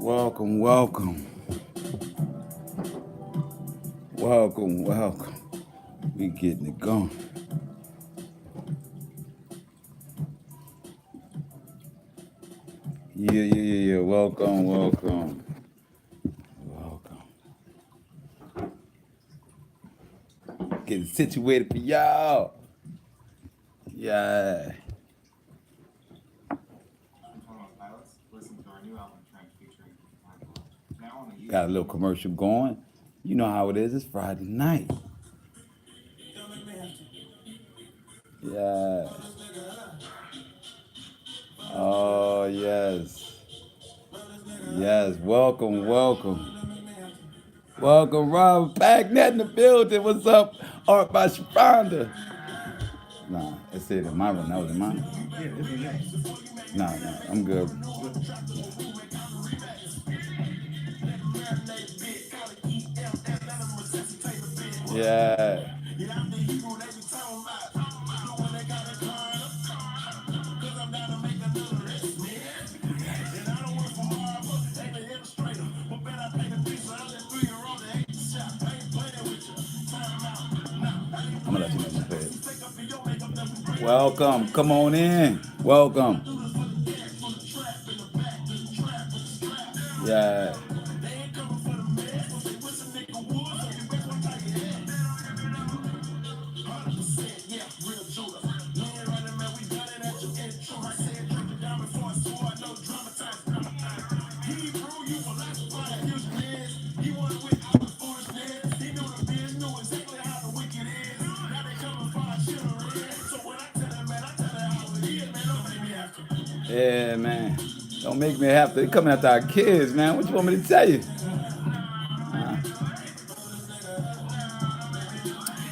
Welcome, welcome. Welcome, welcome. We getting it going. Yeah. Welcome, welcome. Welcome. Getting situated for y'all. Yeah. Got a little commercial going. You know how it is. It's Friday night. Yeah. Oh, yes. Yes. Welcome, welcome. Welcome, Rob Packnet in the building. What's up? Art by Sharonda. Nah, it said in my room. That was in mine. Yeah, this is yours. Nah, I'm good. Yeah. I'm gonna let you know you play it. Welcome. Come on in. Welcome. Yeah. Yeah, man. Don't make me have to. They coming after our kids, man. What you want me to tell you?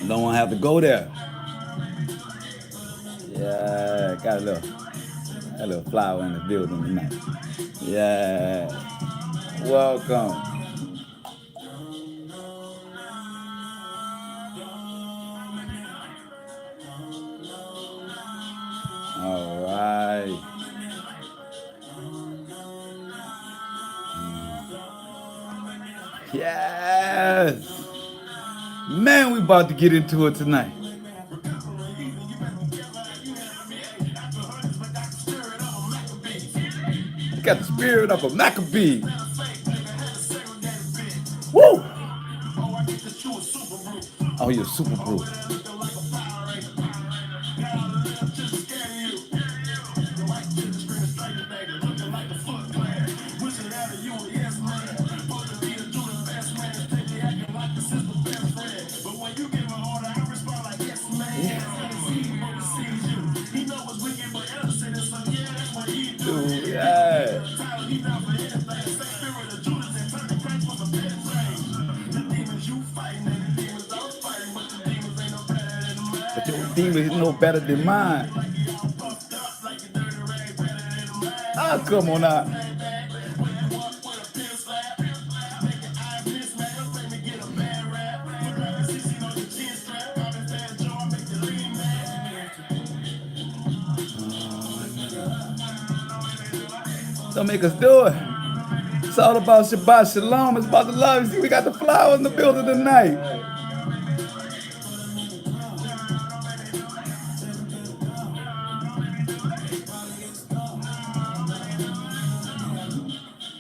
Don't want to have to go there. Yeah, got a little flower in the building tonight. Yeah. Welcome. All right. Yes. Man, we about to get into it tonight. Got the spirit of a Maccabee. Woo! Oh, you're super brew. Dude, yeah. But your demon is no better than mine. Ah, come on now. Don't make us do it. It's all about Shabbat Shalom. It's about the love. You see, we got the flowers in the building tonight.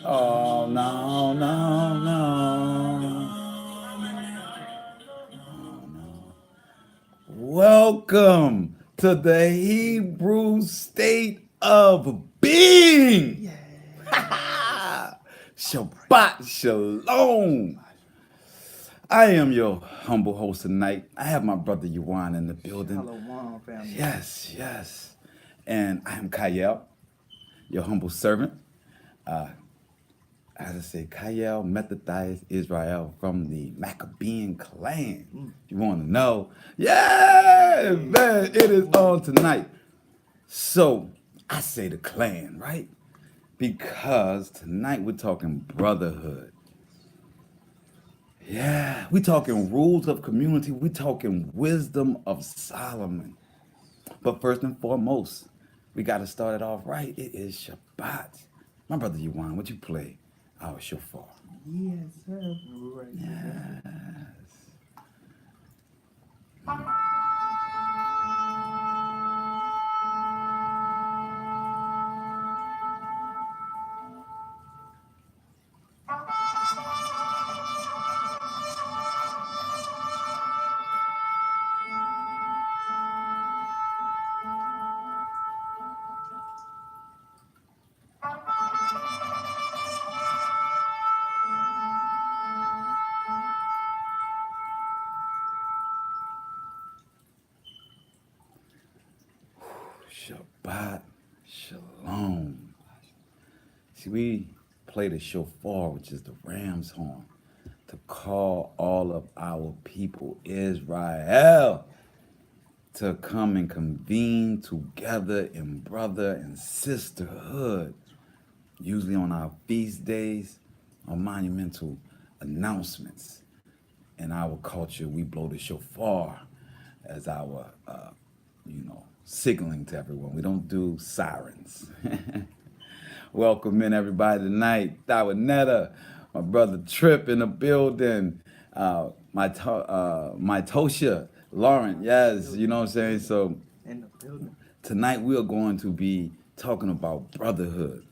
Oh, no, no, no. Welcome to the Hebrew state of being. Shabbat Shalom. I am your humble host tonight. I have my brother Yuan in the building. Shalom, family. Yes. And I am Kayel, your humble servant. As I say, Kayel Methodist Israel from the Maccabean clan. If you want to know. Yeah, man, it is on tonight. So I say the clan, right? Because tonight we're talking brotherhood. Yeah, we're talking rules of community. We're talking wisdom of Solomon. But first and foremost, we got to start it off right. It is Shabbat. My brother Yuan, what you play? our shofar. Yes, sir. We're ready for that. Shabbat Shalom. See, we play the shofar, which is the ram's horn, to call all of our people, Israel, to come and convene together in brother and sisterhood, usually on our feast days or monumental announcements. In our culture, we blow the shofar as our, signaling to everyone. We don't do sirens. Welcome in everybody tonight. Netta, my brother Trip in the building. My Tosha, Lauren, yes, you know what I'm saying? So In the building. tonight we are going to be talking about brotherhood.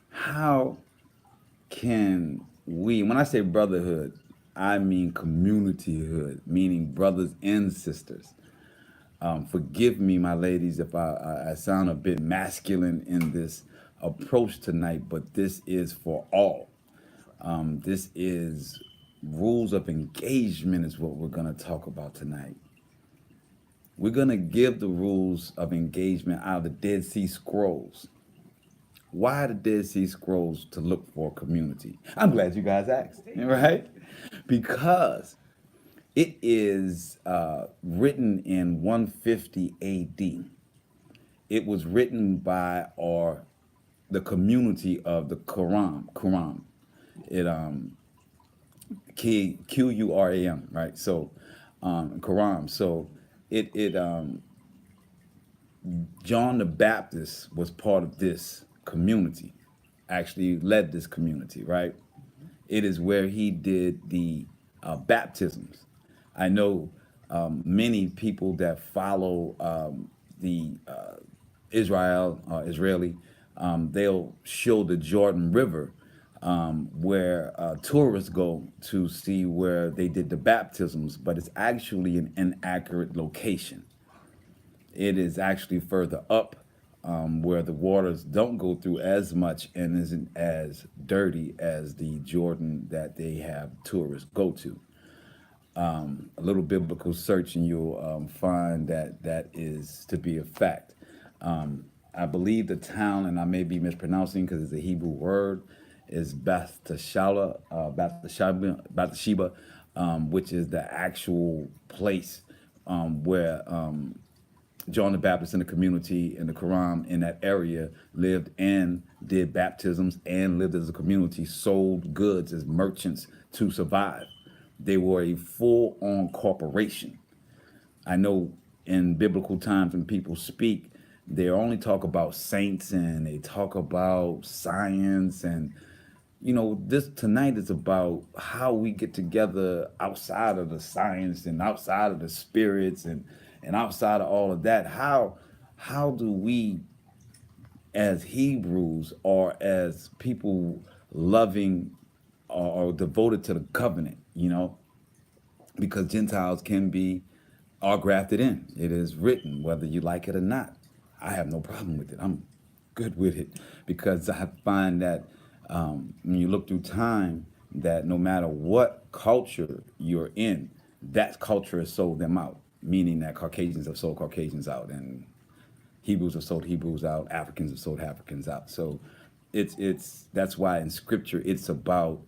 How can we, when I say brotherhood, I mean communityhood, meaning brothers and sisters. Forgive me, my ladies, if I sound a bit masculine in this approach tonight, but this is for all. This is rules of engagement, is what we're going to talk about tonight. We're going to give the rules of engagement out of the Dead Sea Scrolls. Why the Dead Sea Scrolls? To look for a community. I'm glad you guys asked, right? Because it is written in 150 AD. It was written by the community of the Quran. It Quram, right? So Quran. So it John the Baptist was part of this community, actually led this community, right? It is where he did the baptisms. I know many people that follow the Israeli, they'll show the Jordan River where tourists go to see where they did the baptisms, but it's actually an inaccurate location. It is actually further up where the waters don't go through as much and isn't as dirty as the Jordan that they have tourists go to. A little biblical search and you'll find that that is to be a fact. I believe the town, and I may be mispronouncing because it's a Hebrew word, is Bathsheba, which is the actual place where John the Baptist in the community in the Quran in that area lived and did baptisms and lived as a community, sold goods as merchants to survive. They were a full-on corporation. I know in biblical times when people speak, they only talk about saints and they talk about science and this tonight is about how we get together outside of the science and outside of the spirits and outside of all of that. How do we as Hebrews or as people loving or devoted to the covenant, because Gentiles are grafted in. It is written, whether you like it or not. I have no problem with it. I'm good with it because I find that when you look through time, that no matter what culture you're in, that culture has sold them out, meaning that Caucasians have sold Caucasians out and Hebrews have sold Hebrews out, Africans have sold Africans out. So that's why in scripture it's about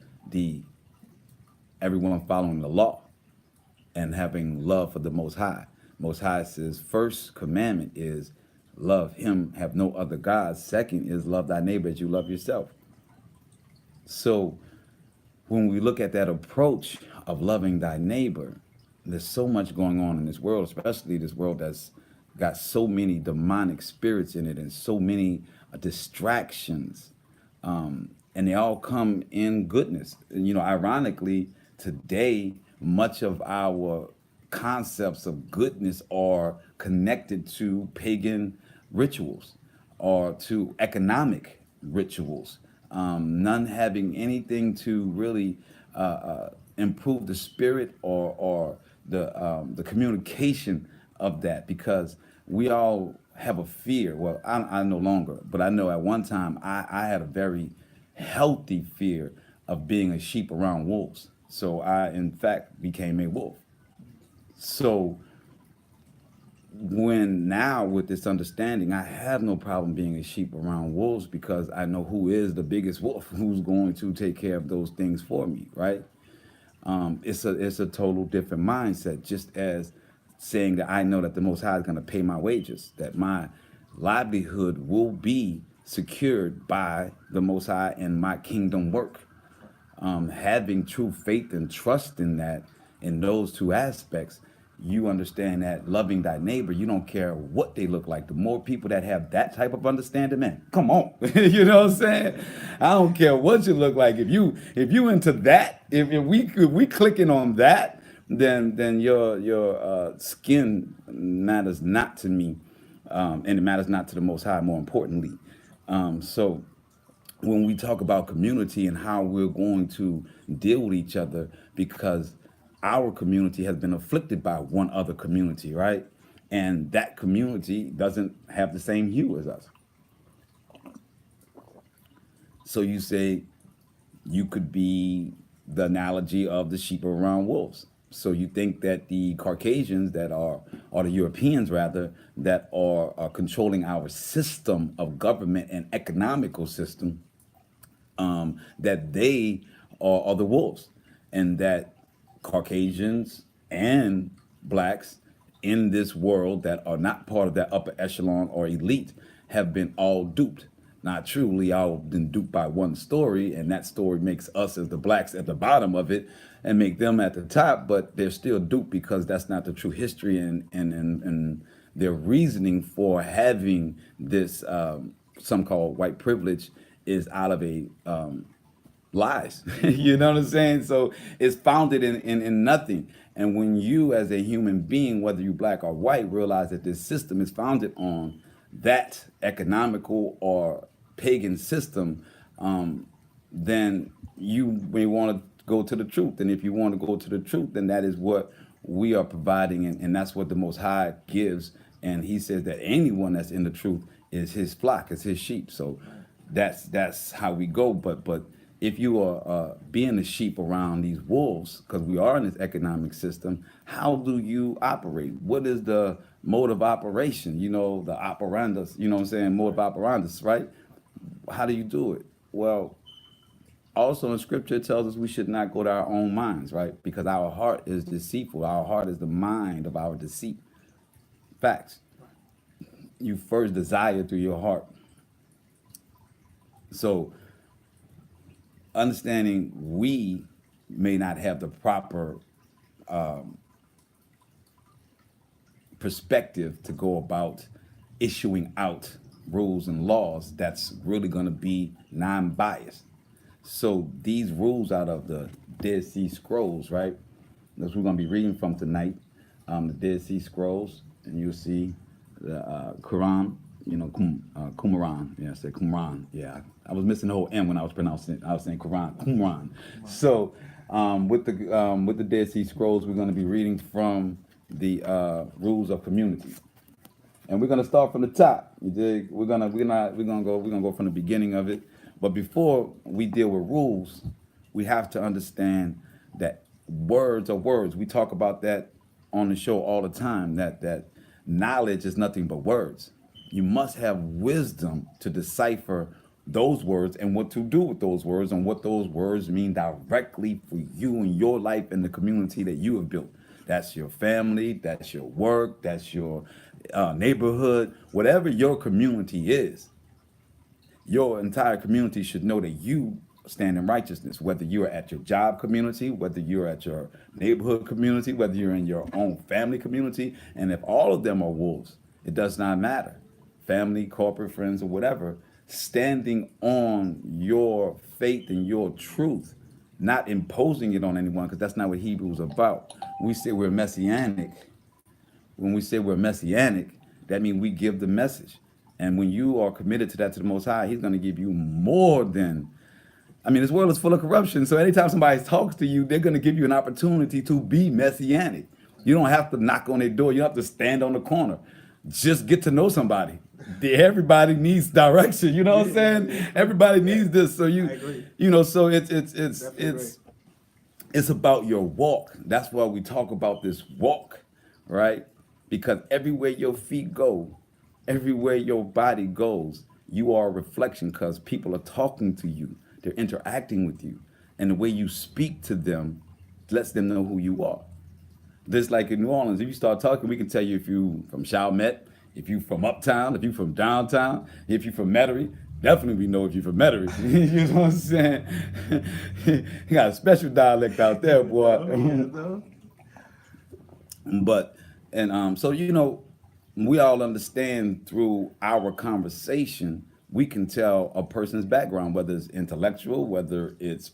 everyone following the law and having love for the Most High. Most High says first commandment is love him, have no other gods. Second is love thy neighbor as you love yourself. So when we look at that approach of loving thy neighbor, there's so much going on in this world, especially this world that's got so many demonic spirits in it and so many distractions. and they all come in goodness. And, ironically, today, much of our concepts of goodness are connected to pagan rituals or to economic rituals, none having anything to really improve the spirit or the communication of that, because we all have a fear. Well, I no longer, but I know at one time I had a very healthy fear of being a sheep around wolves. So I, in fact, became a wolf. So when now with this understanding, I have no problem being a sheep around wolves because I know who is the biggest wolf, who's going to take care of those things for me, right? It's a total different mindset. Just as saying that I know that the Most High is going to pay my wages, that my livelihood will be secured by the Most High and my kingdom work. Having true faith and trust in that, in those two aspects, you understand that loving thy neighbor, you don't care what they look like. The more people that have that type of understanding, man, come on. You know what I'm saying? I don't care what you look like. If you into that, if we clicking on that, then your skin matters not to me, and it matters not to the Most High. More importantly, so when we talk about community and how we're going to deal with each other, because our community has been afflicted by one other community, right? And that community doesn't have the same hue as us. So you say you could be the analogy of the sheep around wolves. So you think that the Caucasians that are, or the Europeans rather, that are controlling our system of government and economical system, that they are the wolves, and that Caucasians and blacks in this world that are not part of that upper echelon or elite have been all duped. Not truly all been duped by one story, and that story makes us as the blacks at the bottom of it and make them at the top, but they're still duped because that's not the true history, and their reasoning for having this some call white privilege is out of a lies. You know what I'm saying? So it's founded in nothing. And when you as a human being, whether you black or white, realize that this system is founded on that economical or pagan system, then you may want to go to the truth. And if you want to go to the truth, then that is what we are providing, and that's what the Most High gives. And he says that anyone that's in the truth is his flock, is his sheep. So that's how we go. But if you are being a sheep around these wolves, because we are in this economic system, how do you operate? What is the mode of operation? The operandus, you know what I'm saying? Mode of operandus, right? How do you do it? Well, also in scripture it tells us we should not go to our own minds, right? Because our heart is deceitful. Our heart is the mind of our deceit. Facts. You first desire through your heart. So understanding we may not have the proper perspective to go about issuing out rules and laws that's really going to be non-biased. So these rules out of the Dead Sea Scrolls, right? That's what we're going to be reading from tonight. The Dead Sea Scrolls, and you'll see the Quran, Qumran. Yeah, I said Qumran. Yeah, I was missing the whole M when I was pronouncing it. I was saying Quran, Qumran. So with the Dead Sea Scrolls, we're going to be reading from the rules of community, and we're gonna start from the top. You dig? We're gonna go from the beginning of it. But before we deal with rules, we have to understand that words are words. We talk about that on the show all the time. That knowledge is nothing but words. You must have wisdom to decipher those words and what to do with those words and what those words mean directly for you and your life and the community that you have built. That's your family, that's your work, that's your neighborhood, whatever your community is. Your entire community should know that you stand in righteousness, whether you're at your job community, whether you're at your neighborhood community, whether you're in your own family community. And if all of them are wolves, it does not matter. Family, corporate, friends, or whatever, standing on your faith and your truth, not imposing it on anyone, because that's not what Hebrews about. We say we're messianic. When we say we're messianic, that means we give the message. And when you are committed to that, to the Most High, He's going to give you more than. I mean, this world is full of corruption. So anytime somebody talks to you, they're going to give you an opportunity to be messianic. You don't have to knock on their door. You don't have to stand on the corner. Just get to know somebody. Everybody needs direction. You know what I'm saying? Everybody needs this. So I agree. so Definitely it's about your walk. That's why we talk about this walk, right? Because everywhere your feet go, everywhere your body goes, you are a reflection, because people are talking to you. They're interacting with you. And the way you speak to them lets them know who you are. Just like in New Orleans, if you start talking, we can tell you if you from Chalmette, if you from uptown, if you from downtown, if you from Metairie. Definitely we know if you from Metairie. You know what I'm saying? You got a special dialect out there, boy. But so we all understand through our conversation, we can tell a person's background, whether it's intellectual, whether it's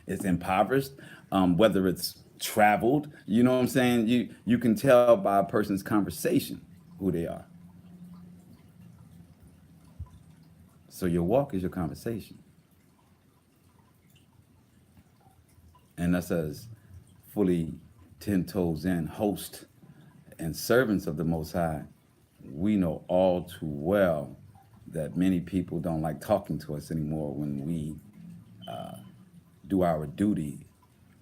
impoverished, whether it's traveled. You know what I'm saying? You can tell by a person's conversation who they are. So your walk is your conversation. And us as fully 10 toes in host and servants of the Most High, we know all too well that many people don't like talking to us anymore when we do our duty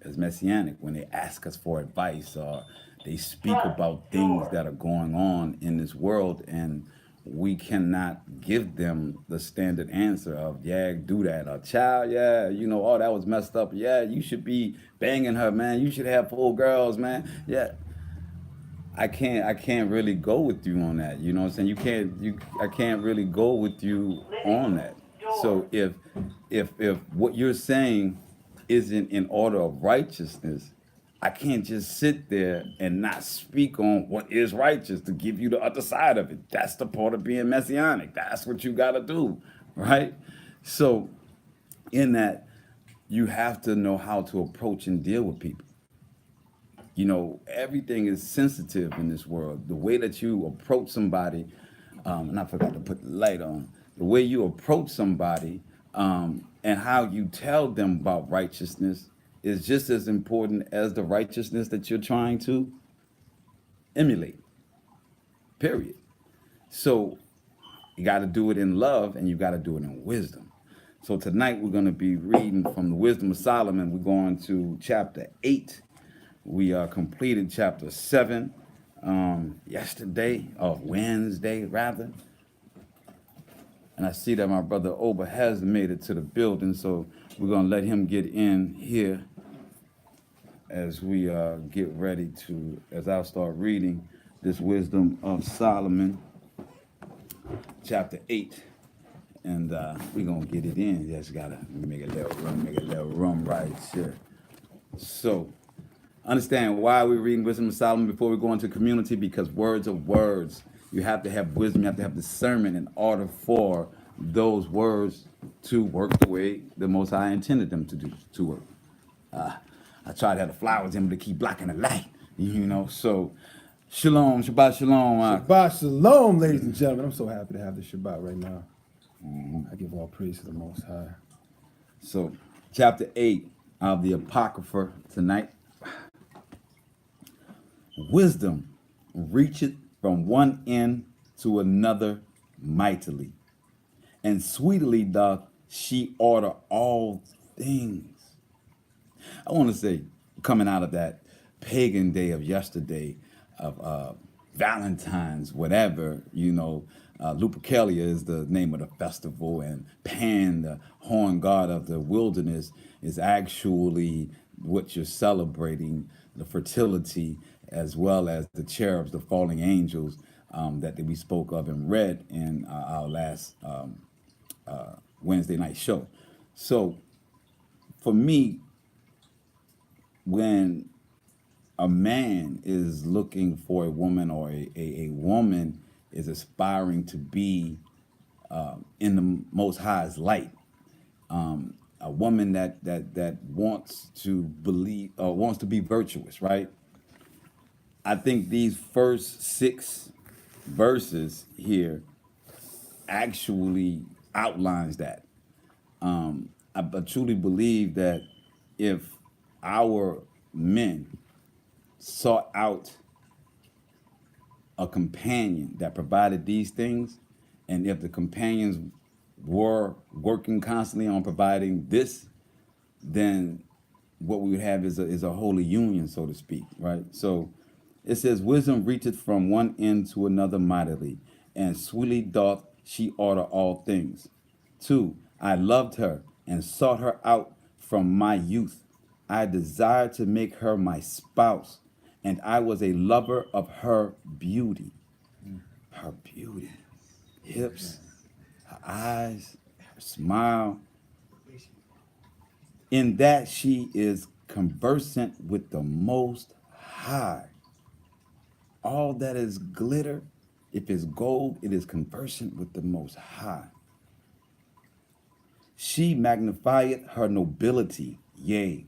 as messianic, when they ask us for advice or they speak about things that are going on in this world, and we cannot give them the standard answer of, yeah, do that, or child, yeah, oh, that was messed up, yeah, you should be banging her, man, you should have 4 girls, man, yeah. I can't really go with you on that. You know what I'm saying? I can't really go with you on that. So if what you're saying isn't in order of righteousness, I can't just sit there and not speak on what is righteous to give you the other side of it. That's the part of being messianic. That's what you got to do, right? So in that, you have to know how to approach and deal with people. Everything is sensitive in this world. The way that you approach somebody, and I forgot to put the light on, the way you approach somebody and how you tell them about righteousness is just as important as the righteousness that you're trying to emulate, period. So you got to do it in love, and you got to do it in wisdom. So tonight we're going to be reading from the Wisdom of Solomon. We're going to chapter 8. We completed chapter 7 Wednesday rather. And I see that my brother Oba has made it to the building, so we're going to let him get in here as we get ready as I'll start reading this Wisdom of Solomon, chapter 8. And we're going to get it in. Just got to make a little room right here. So, understand why we're reading Wisdom of Solomon before we go into community, because words are words. You have to have wisdom, you have to have discernment in order for those words to work the way the Most High intended them to work. I try to have the flowers in them to keep blocking the light, So, Shalom, Shabbat Shalom. Shabbat Shalom, ladies and gentlemen. I'm so happy to have the Shabbat right now. I give all praise to the Most High. So, chapter 8 of the Apocrypha tonight. Wisdom reacheth from one end to another mightily, and sweetly doth she order all things. I want to say, coming out of that pagan day of yesterday, of Valentine's, whatever, Lupercalia is the name of the festival, and Pan, the horn god of the wilderness, is actually what you're celebrating, the fertility, as well as the cherubs, the falling angels that we spoke of and read in our last Wednesday night show. So for me, when a man is looking for a woman, or a woman is aspiring to be in the Most High's light. A woman that wants to believe, wants to be virtuous, right? I think these first 6 verses here actually outlines that. I truly believe that if our men sought out a companion that provided these things, and if the companions were working constantly on providing this, then what we would have is a holy union, so to speak, right? So it says, wisdom reacheth from one end to another mightily, and sweetly doth she order all things. 2, I loved her and sought her out from my youth. I desired to make her my spouse, and I was a lover of her beauty. Her beauty, hips, her eyes, her smile. In that she is conversant with the Most High. All that is glitter, if it's gold, it is conversant with the Most High. She magnifieth her nobility, yea,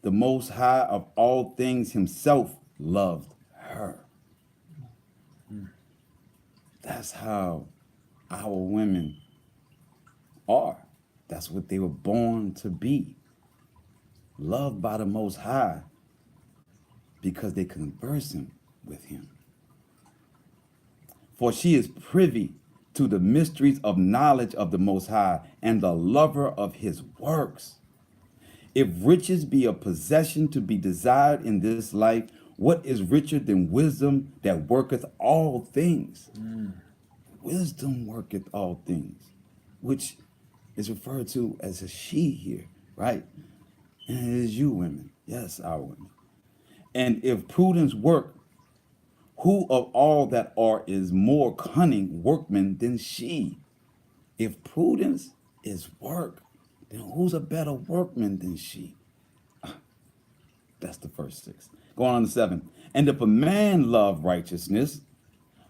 the Most High of all things himself loved her. That's how our women are. That's what they were born to be. Loved by the Most High because they conversing with him. For she is privy to the mysteries of knowledge of the Most High and the lover of his works. If riches be a possession to be desired in this life, what is richer than wisdom that worketh all things? Wisdom worketh all things, which is referred to as a she here, right? And it is you women. Yes, our women. And if prudence work, who of all that are is more cunning workman than she? If prudence is work, then who's a better workman than she? That's the first 6. Going on to 7. And if a man love righteousness,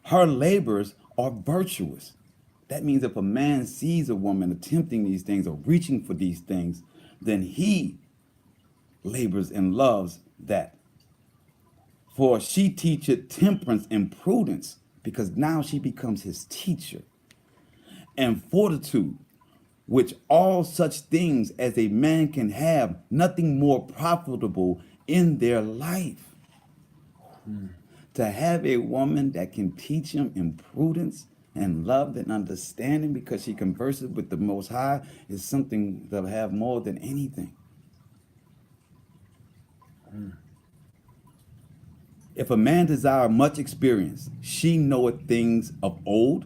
her labors are virtuous. That means if a man sees a woman attempting these things or reaching for these things, then he labors and loves that. For she teacheth temperance and prudence, because now she becomes his teacher, and fortitude, which all such things as a man can have, nothing more profitable in their life. To have a woman that can teach him in prudence and love and understanding because she converses with the Most High is something they'll have more than anything. If a man desire much experience, she knoweth things of old,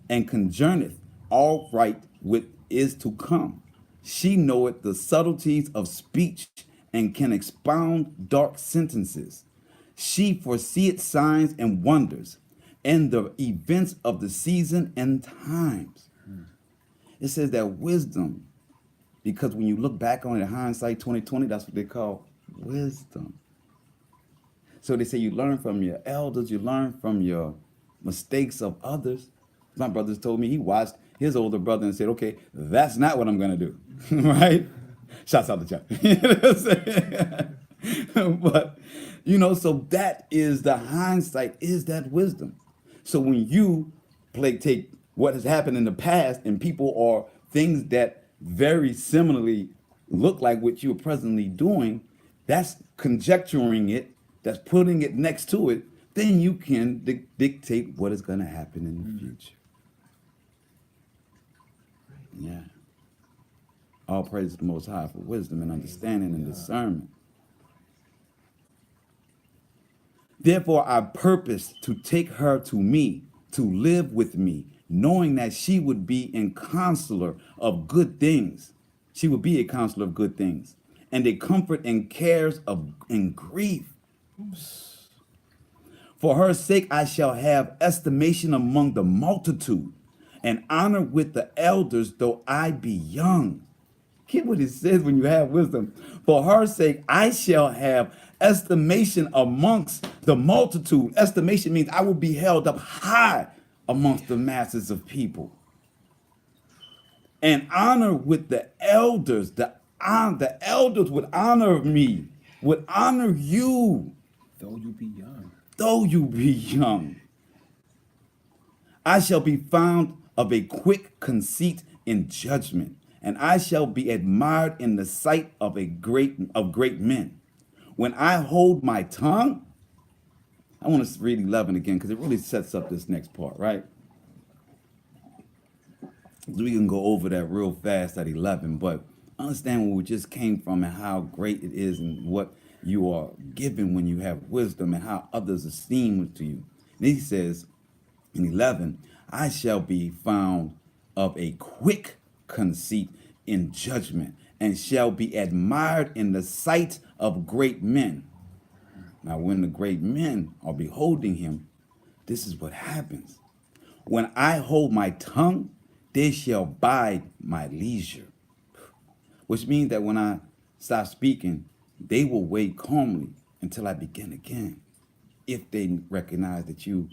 and conjourneth all right with is to come. She knoweth the subtleties of speech, and can expound dark sentences. She foreseeth signs and wonders, and the events of the season and times. It says that wisdom, because when you look back on it, hindsight 2020, that's what they call wisdom. So they say you learn from your elders, you learn from your mistakes of others. My brothers told me he watched his older brother and said, okay, that's not what I'm going to do. Right? Shouts out to Chuck. You know what I'm saying? But, so that is the hindsight, is that wisdom. So when you take what has happened in the past and people are things that very similarly look like what you're presently doing, that's conjecturing it, that's putting it next to it, then you can dictate what is going to happen in the future. Yeah. All praise to the Most High for wisdom and understanding and discernment. Therefore, I purpose to take her to me, to live with me, knowing that she would be a counselor of good things. She would be a counselor of good things, and a comfort in cares of in grief. For her sake I shall have estimation among the multitude, and honor with the elders, though I be young. Get what it says when you have wisdom. For her sake I shall have estimation amongst the multitude. Estimation means I will be held up high amongst the masses of people. and honor with the elders. The elders would honor me, would honor you, Though you be young. though you be young. I shall be found of a quick conceit in judgment, and I shall be admired in the sight of great men. When I hold my tongue, I want to read 11 again because it really sets up this next part, right? We can go over that real fast at 11, but understand where we just came from and how great it is and what you are given when you have wisdom and how others esteem it to you. And he says in 11, I shall be found of a quick conceit in judgment and shall be admired in the sight of great men. Now, when the great men are beholding him, this is what happens. When I hold my tongue, they shall bide my leisure. Which means that when I stop speaking, they will wait calmly until I begin again. If they recognize that you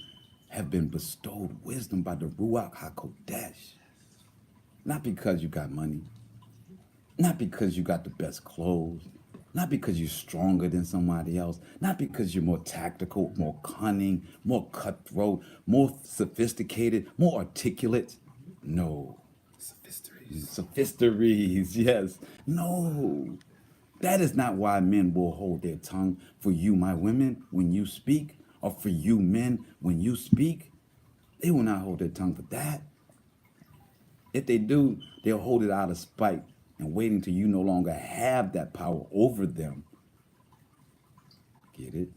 have been bestowed wisdom by the Ruach HaKodesh. Not because you got money, not because you got the best clothes, not because you're stronger than somebody else, not because you're more tactical, more cunning, more cutthroat, more sophisticated, more articulate. No. Sophisteries, yes. No. That is not why men will hold their tongue. For you, my women, when you speak, or for you, men, when you speak, they will not hold their tongue for that. If they do, they'll hold it out of spite and waiting till you no longer have that power over them. Get it?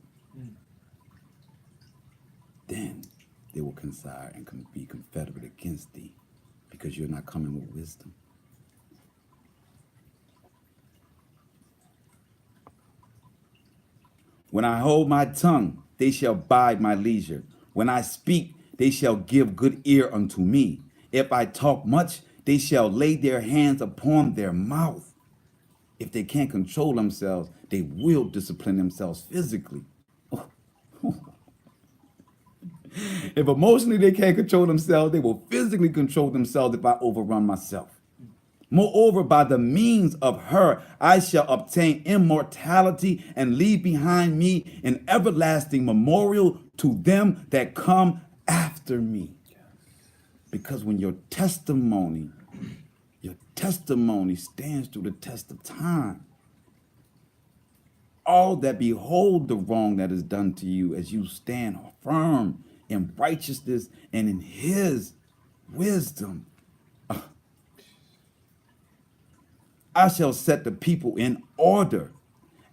Then they will conspire and be confederate against thee because you're not coming with wisdom. When I hold my tongue, they shall bide my leisure. When I speak, they shall give good ear unto me. If I talk much, they shall lay their hands upon their mouth. If they can't control themselves, they will discipline themselves physically. If emotionally they can't control themselves, they will physically control themselves if I overrun myself. Moreover, by the means of her, I shall obtain immortality and leave behind me an everlasting memorial to them that come after me. Because when your testimony stands through the test of time, all that behold the wrong that is done to you as you stand firm in righteousness and in his wisdom, I shall set the people in order,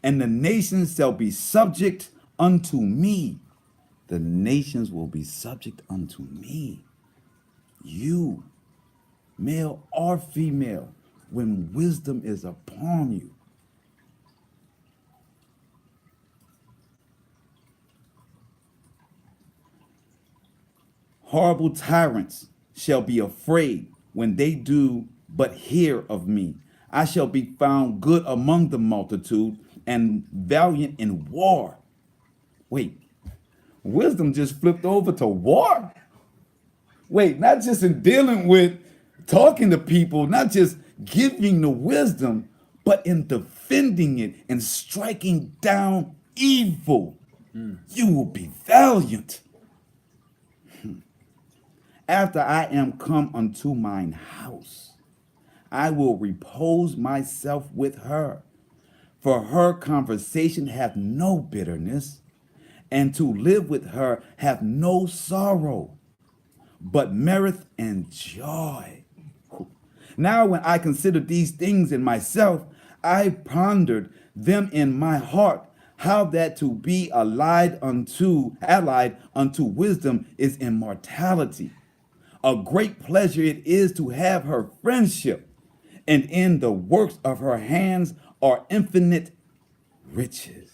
and the nations shall be subject unto me. The nations will be subject unto me. You, male or female, when wisdom is upon you. Horrible tyrants shall be afraid when they do but hear of me. I shall be found good among the multitude and valiant in war. Wait, wisdom just flipped over to war? Wait, not just in dealing with talking to people, not just giving the wisdom, but in defending it and striking down evil. You will be valiant. After I am come unto mine house, I will repose myself with her, for her conversation hath no bitterness, and to live with her hath no sorrow, but mirth and joy. Now when I considered these things in myself, I pondered them in my heart, how that to be allied unto wisdom is immortality. A great pleasure it is to have her friendship, and in the works of her hands are infinite riches.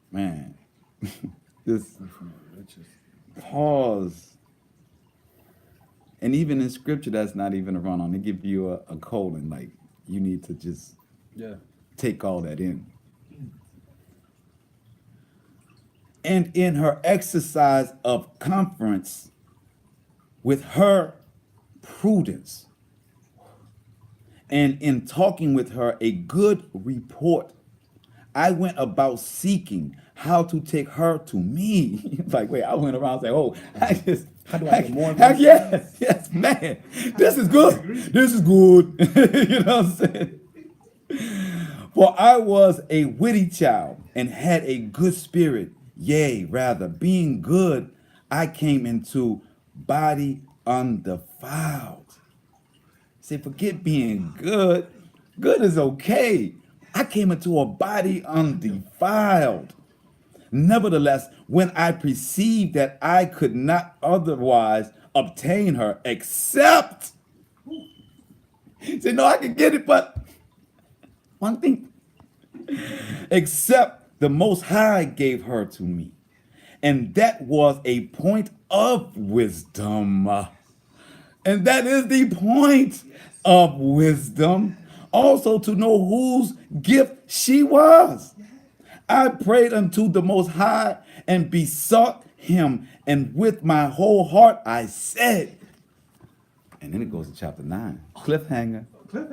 Man, this pause. And even in scripture, that's not even a run on. They give you a colon, like you need to just take all that in. And in her exercise of conference with her prudence, and in talking with her a good report, I went about seeking how to take her to me. Like, wait, I went around saying, oh, How do I get more of heck this? yes, man. This is good. This is good. You know what I'm saying? For I was a witty child and had a good spirit. Yea, rather, being good, I came into body undefiled. Say, forget being good. Good is okay. I came into a body undefiled. Nevertheless, when I perceived that I could not otherwise obtain her except, say, no, I can get it, but one thing, except the Most High gave her to me. And that was a point of wisdom. And that is the point of wisdom. Also to know whose gift she was. I prayed unto the Most High and besought him, and with my whole heart I said. And then it goes to chapter 9. Cliffhanger.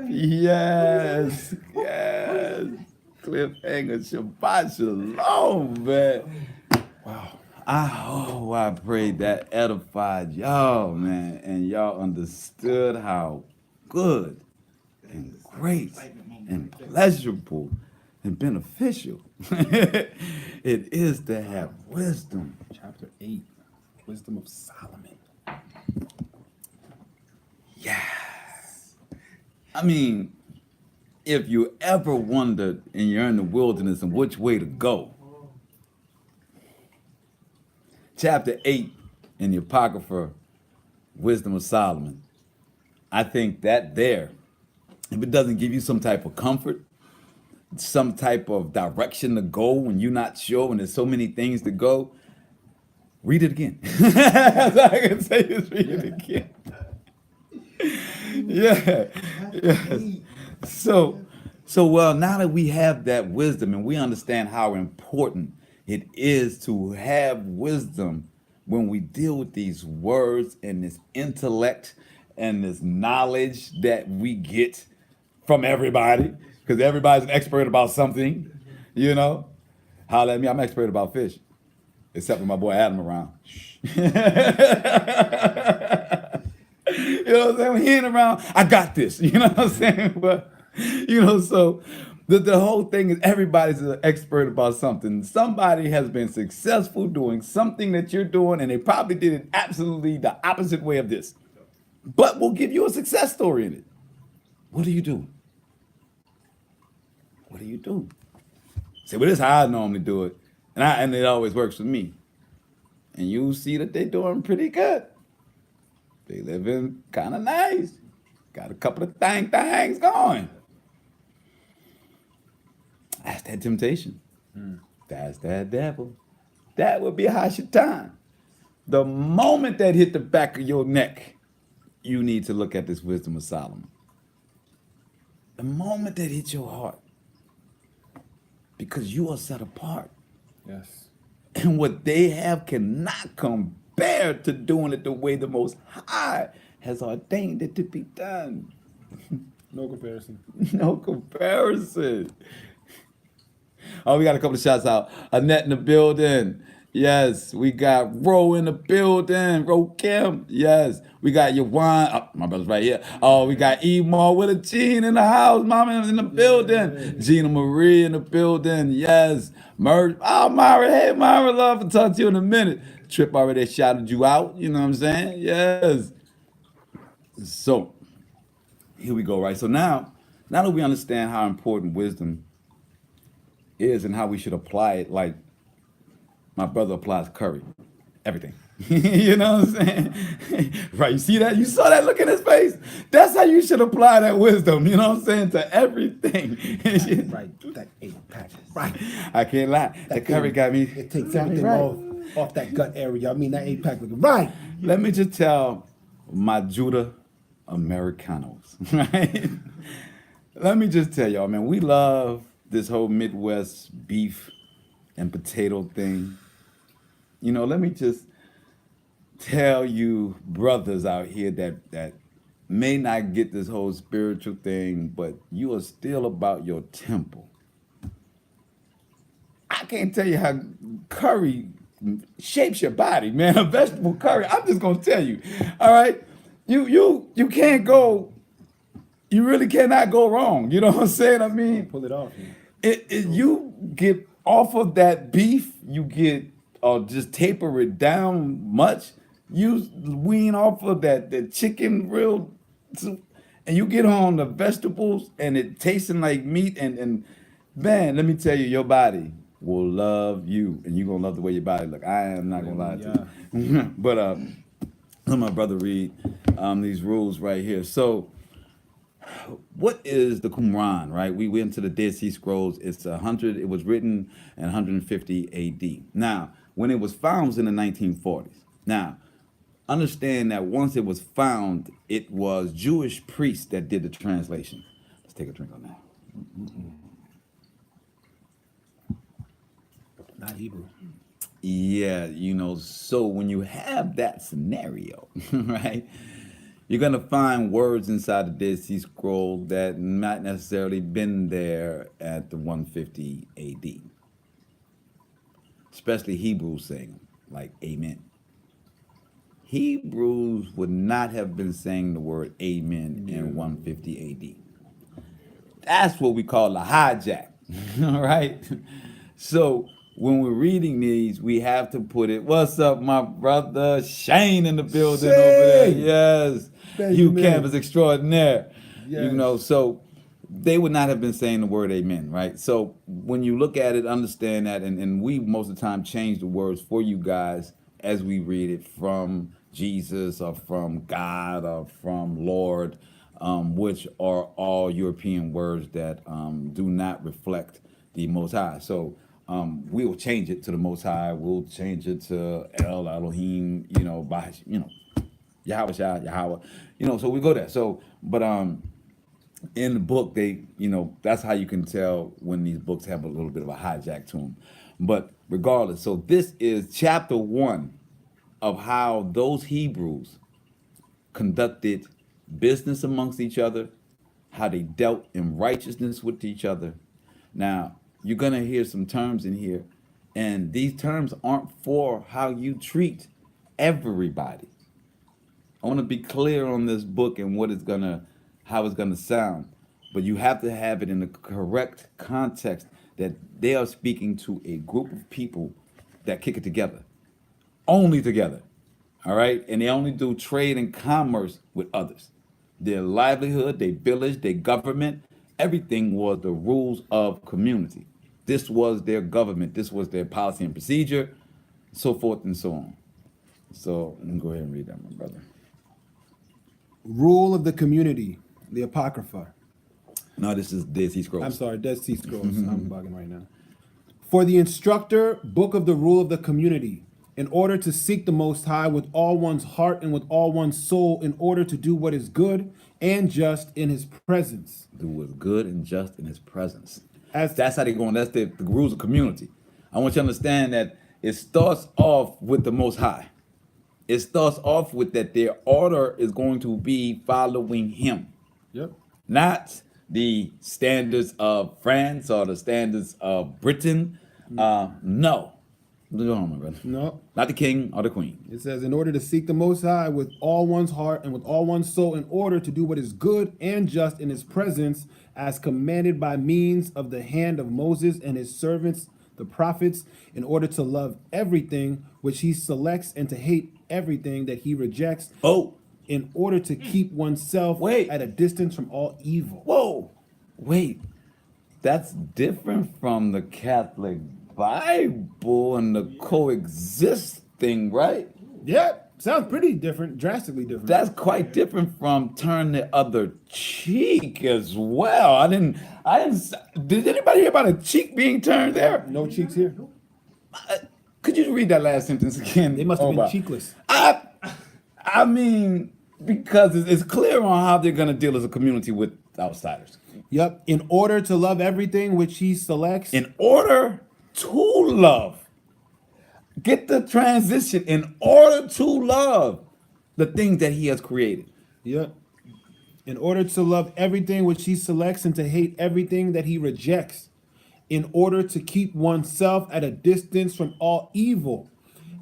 Yes. Yes. Cliffhanger. Shabbat Shalom, man. Wow. I prayed that edified y'all, man, and y'all understood how good and great and pleasurable and beneficial it is to have wisdom. Chapter 8, Wisdom of Solomon. I mean, if you ever wondered and you're in the wilderness and which way to go, chapter 8 in the Apocrypha, Wisdom of Solomon, I think that there, if it doesn't give you some type of comfort, some type of direction to go when you're not sure, when there's so many things to go, read it again. That's all I can say is read it again. Yeah. Yes. So well, now that we have that wisdom and we understand how important it is to have wisdom when we deal with these words and this intellect and this knowledge that we get from everybody, because everybody's an expert about something, you know. Holla at me, I'm an expert about fish, except for my boy Adam around. You know what I'm saying? When he ain't around, I got this. You know what I'm saying? But, you know, so the whole thing is everybody's an expert about something. Somebody has been successful doing something that you're doing, and they probably did it absolutely the opposite way of this. But we'll give you a success story in it. What do you do? What do you do? Say, well, this is how I normally do it. And it always works for me. And you see that they're doing pretty good. They living kind of nice. Got a couple of things going. That's that temptation. That's that devil. That would be Hashatan. The moment that hit the back of your neck, you need to look at this Wisdom of Solomon. The moment that hit your heart, because you are set apart. Yes. And what they have cannot compare to doing it the way the Most High has ordained it to be done. No comparison. No comparison. Oh, we got a couple of shots out. Annette in the building. Yes. We got Ro in the building. Ro Kim. Yes. We got Yawan. Oh, my brother's right here. Oh, we got Emo with a Jean in the house. Mama in the building. Gina Marie in the building. Yes. Oh, Myra. Hey, Myra. Love to talk to you in a minute. Trip already shouted you out. You know what I'm saying? Yes. So, here we go, right? So now that we understand how important wisdom is and how we should apply it, like my brother applies curry, everything. You know what I'm saying? Right, you see that? You saw that look in his face? That's how you should apply that wisdom, you know what I'm saying, to everything. Right, that 8-pack. Right. I can't lie. That curry got me. It takes everything off that gut area. I mean, that 8-pack looking right. Let me just tell my Judah Americanos, right? Let me just tell y'all, man, we love this whole Midwest beef and potato thing. let me just tell you, brothers out here that may not get this whole spiritual thing, but you are still about your temple. I can't tell you how curry shapes your body, man. A vegetable curry. I'm just gonna tell you. All right, you can't go. You really cannot go wrong. You know what I'm saying? I mean, Pull it off. you get off of that beef, you get just taper it down much. You wean off of that chicken real, and you get on the vegetables, and it tasting like meat. And man, let me tell you, your body will love you, and you're gonna love the way your body look. I am not gonna lie to you. But let my brother read these rules right here. So, what is the Qumran, right? We went to the Dead Sea Scrolls. It's 100. It was written in 150 A.D. Now, when it was found, it was in the 1940s. Now, understand that once it was found, it was Jewish priests that did the translation. Let's take a drink on that. Not Hebrew. Yeah, so when you have that scenario, right, you're going to find words inside the Dead Sea Scroll that not necessarily been there at the 150 AD. Especially Hebrews saying them, like amen. Hebrews would not have been saying the word amen in 150 AD. That's what we call a hijack, all right? So when we're reading these, we have to put it, what's up, my brother? Shane in the building over there. Shane! Yes. Thank You you, man. campus extraordinaire. Yes. So they would not have been saying the word amen, right? So when you look at it, understand that, and we most of the time change the words for you guys as we read it from Jesus or from God or from Lord, which are all European words that do not reflect the Most High. So we will change it to the Most High. We'll change it to El Elohim, by Yahweh Shah, Yahweh, so we go there. So, but in the book, they, that's how you can tell when these books have a little bit of a hijack to them. But regardless, so this is chapter 1 of how those Hebrews conducted business amongst each other, how they dealt in righteousness with each other. Now, you're going to hear some terms in here, and these terms aren't for how you treat everybody. I want to be clear on this book and how it's gonna sound, but you have to have it in the correct context that they are speaking to a group of people that kick it together, only together, all right? And they only do trade and commerce with others. Their livelihood, their village, their government, everything was the rules of community. This was their government. This was their policy and procedure, so forth and so on. So let me go ahead and read that, my brother. Rule of the community, the Apocrypha. No, this is Dead Sea Scrolls. I'm sorry, Dead Sea Scrolls. I'm bugging right now. For the instructor, book of the rule of the community, in order to seek the Most High with all one's heart and with all one's soul, in order to do what is good and just in his presence. Do what's good and just in his presence. As That's how they going. That's the rules of community. I want you to understand that it starts off with the Most High. It starts off with that their order is going to be following him. Yep. Not the standards of France or the standards of Britain. No. Go on, my brother. No. Not the king or the queen. It says, in order to seek the Most High with all one's heart and with all one's soul, in order to do what is good and just in his presence, as commanded by means of the hand of Moses and his servants, the prophets, in order to love everything which he selects and to hate everything that he rejects. Oh. In order to keep oneself at a distance from all evil. Whoa. Wait. That's different from the Catholic Bible and the coexist thing, right? Yeah, sounds pretty different, drastically different. That's quite different from turn the other cheek as well. I didn't. Did anybody hear about a cheek being turned there? No cheeks here. Could you read that last sentence again? They must have been cheekless. I mean, because it's clear on how they're going to deal as a community with outsiders. Yep. In order to love everything which he selects. In order to love. Get the transition in order to love the things that he has created. Yep. In order to love everything which he selects and to hate everything that he rejects, in order to keep oneself at a distance from all evil,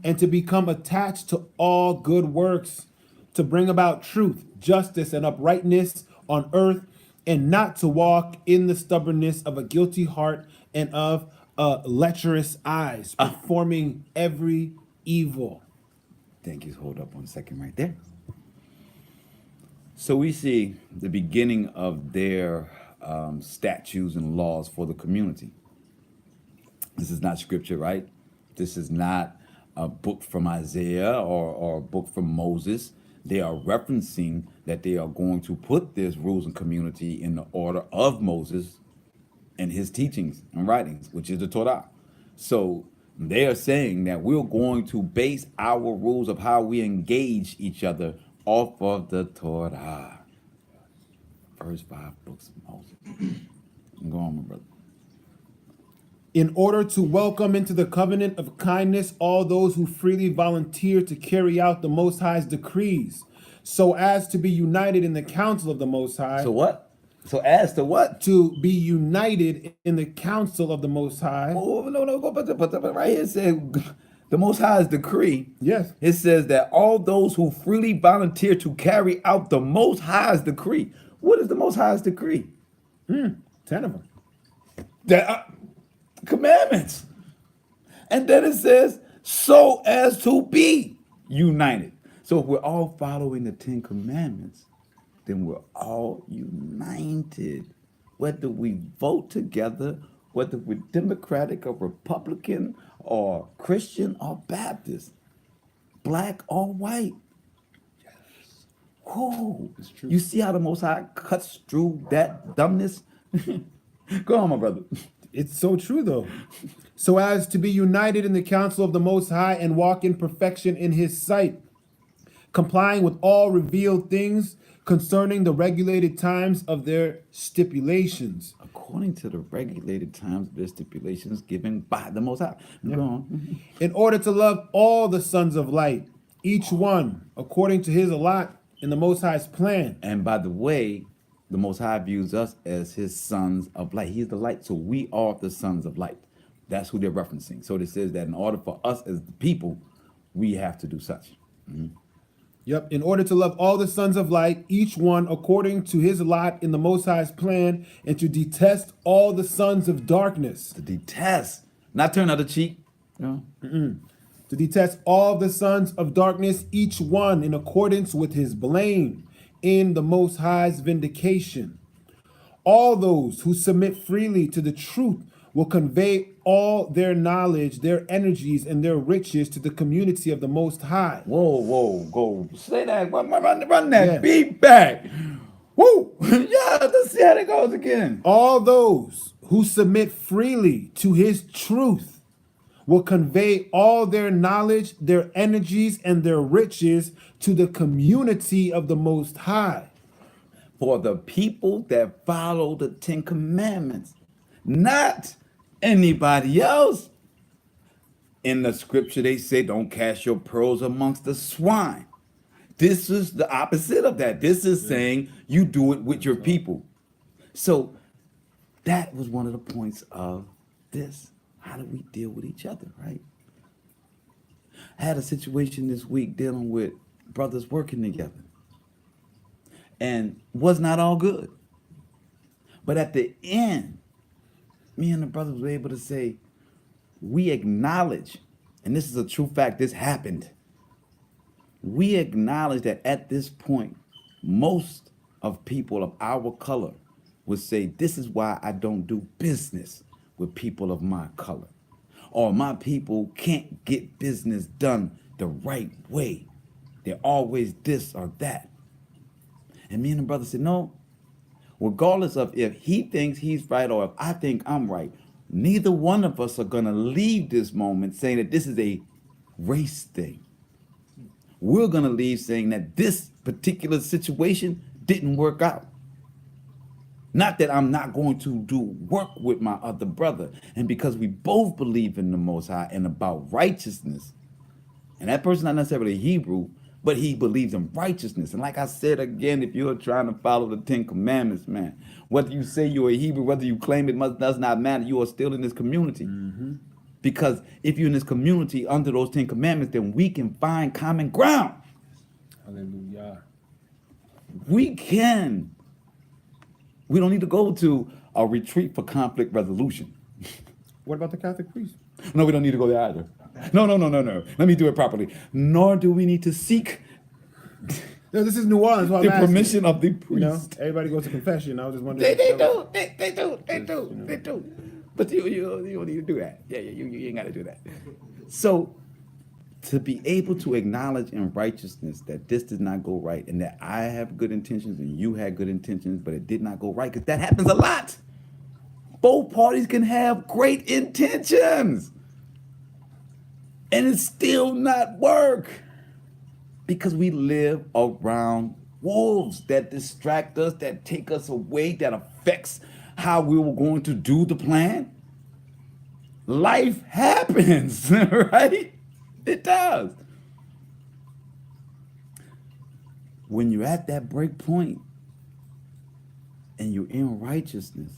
and to become attached to all good works, to bring about truth, justice, and uprightness on earth, and not to walk in the stubbornness of a guilty heart and of lecherous eyes, performing every evil. Thank you. Hold up 1 second right there. So we see the beginning of their statutes and laws for the community. This is not scripture, right? This is not a book from Isaiah or a book from Moses. They are referencing that they are going to put this rules and community in the order of Moses and his teachings and writings, which is the Torah. So they are saying that we're going to base our rules of how we engage each other off of the Torah. First 5 books of Moses. Go on, my brother. In order to welcome into the covenant of kindness all those who freely volunteer to carry out the Most High's decrees, so as to be united in the counsel of the Most High. So what? So as to what? To be united in the counsel of the Most High. Oh, no, go but right here it said the Most High's decree. Yes. It says that all those who freely volunteer to carry out the Most High's decree. What is the Most High's decree? 10 of them. That commandments. And then it says, so as to be united. So if we're all following the 10 commandments, then we're all united. Whether we vote together, whether we're Democratic or Republican or Christian or Baptist, black or white. Yes. Whoa. It's true. You see how the Most High cuts through that dumbness? Go on, my brother. It's so true, though. So as to be united in the counsel of the Most High and walk in perfection in his sight, complying with all revealed things concerning the regulated times of their stipulations. According to the regulated times, their stipulations given by the Most High. Go on. In order to love all the sons of light, each one according to his lot in the Most High's plan. And by the way, the Most High views us as his sons of light. He's the light, so we are the sons of light. That's who they're referencing. So it says that in order for us as the people, we have to do such. Yep. In order to love all the sons of light, each one according to his lot in the Most High's plan, and to detest all the sons of darkness. To detest, not turn other cheek. You know? To detest all the sons of darkness, each one in accordance with his blame in the Most High's vindication. All those who submit freely to the truth will convey all their knowledge, their energies, and their riches to the community of the Most High. Whoa, go. Say that. Run that Yeah. beat back. Woo! Yeah, let's see how that goes again. All those who submit freely to his truth will convey all their knowledge, their energies, and their riches to the community of the Most High. For the people that follow the 10 commandments, not anybody else. In the scripture, they say, don't cast your pearls amongst the swine. This is the opposite of that. This is saying you do it with your people. So that was one of the points of this. How do we deal with each other, right? I had a situation this week dealing with brothers working together. And was not all good. But at the end, me and the brothers were able to say, we acknowledge, and this is a true fact, this happened. We acknowledge that at this point, most of people of our color would say, this is why I don't do business with people of my color. Or my people can't get business done the right way. They're always this or that. And me and the brother said, no, regardless of if he thinks he's right or if I think I'm right, neither one of us are going to leave this moment saying that this is a race thing. We're going to leave saying that this particular situation didn't work out. Not that I'm not going to do work with my other brother. And because we both believe in the Most High and about righteousness, and that person not necessarily Hebrew, but he believes in righteousness. And like I said again, if you're trying to follow the Ten Commandments, man, whether you say you're a Hebrew, whether you claim it does not matter, you are still in this community. Because if you're in this community under those 10 commandments, then we can find common ground. Hallelujah. We can. We don't need to go to a retreat for conflict resolution. What about the Catholic priest? No, we don't need to go there either. No. Let me do it properly. Nor do we need to seek No, this is New Orleans. the permission of the You know, priest. everybody goes to confession. I was just wondering. They do. But you don't need to do that. Yeah, you ain't got to do that. So, to be able to acknowledge in righteousness that this did not go right and that I have good intentions and you had good intentions, but it did not go right, because that happens a lot. Both parties can have great intentions and it still not work because we live around wolves that distract us, that take us away, that affects how we were going to do the plan. Life happens, right? It does. When you're at that break point and you're in righteousness,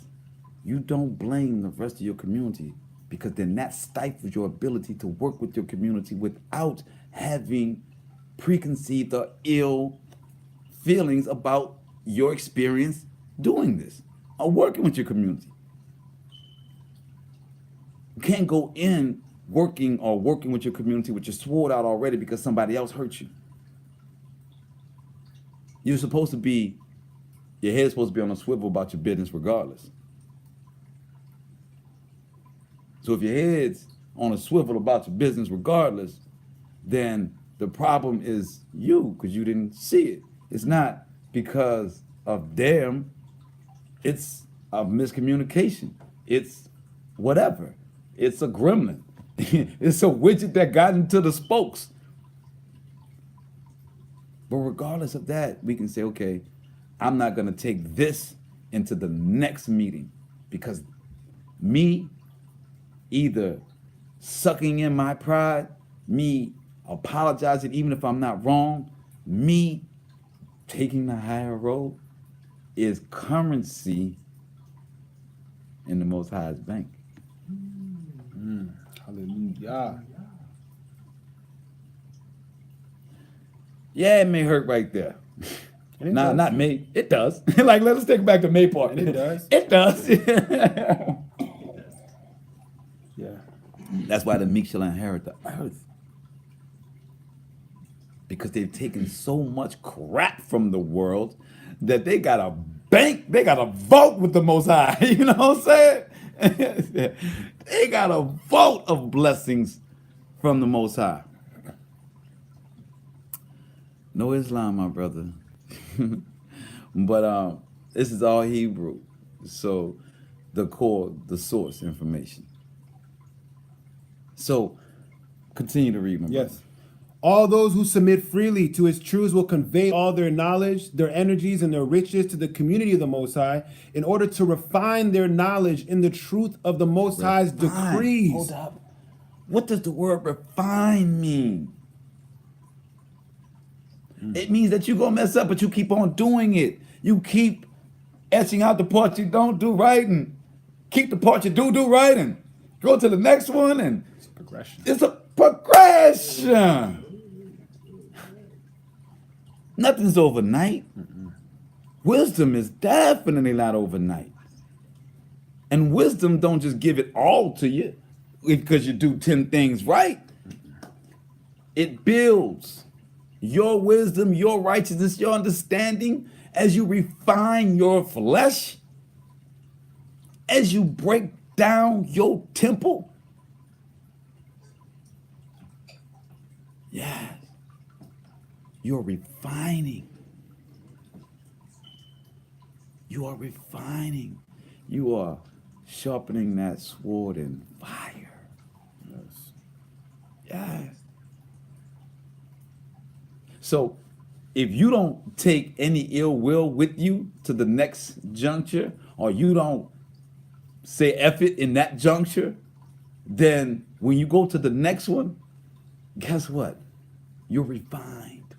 you don't blame the rest of your community, because then that stifles your ability to work with your community without having preconceived or ill feelings about your experience doing this or working with your community. You can't go in working with your community with your sword out already because somebody else hurt you. You're supposed to be, your head's supposed to be on a swivel about your business regardless. So if your head's on a swivel about your business regardless, then the problem is you, because you didn't see it. It's not because of them. It's a miscommunication. It's whatever. It's a gremlin. It's a widget that got into the spokes. But regardless of that, we can say, okay, I'm not going to take this into the next meeting, because me either sucking in my pride, me apologizing even if I'm not wrong, me taking the higher road is currency in the Most High's bank. Hallelujah. Yeah, it may hurt right there. And it Nah, does. not me. It does. Like, let's take it back to May part. And it does. It does. Yeah. That's why the meek shall inherit the earth. Because they've taken so much crap from the world that they got a bank, they got a vault with the Most High. You know what I'm saying? They got a vault of blessings from the Most High. No Islam, my brother. But this is all Hebrew. So the core, the source information. So continue to read, my brother. Yes. All those who submit freely to his truths will convey all their knowledge, their energies, and their riches to the community of the Most High in order to refine their knowledge in the truth of the Most High's Refine. decrees. Hold up. What does the word refine mean? It means that you're going to mess up, but you keep on doing it. You keep etching out the parts you don't do right and keep the parts you do right and go to the next one. And It's a progression. it's a progression. Nothing's overnight. Wisdom is definitely not overnight. And wisdom don't just give it all to you because you do 10 things right. It builds your wisdom, your righteousness, your understanding as you refine your flesh, as you break down your temple. Yes. You're refining. You are refining. You are sharpening that sword in fire. Yes. Yes. So if you don't take any ill will with you to the next juncture, or you don't say F it in that juncture, then when you go to the next one, guess what? You're refined.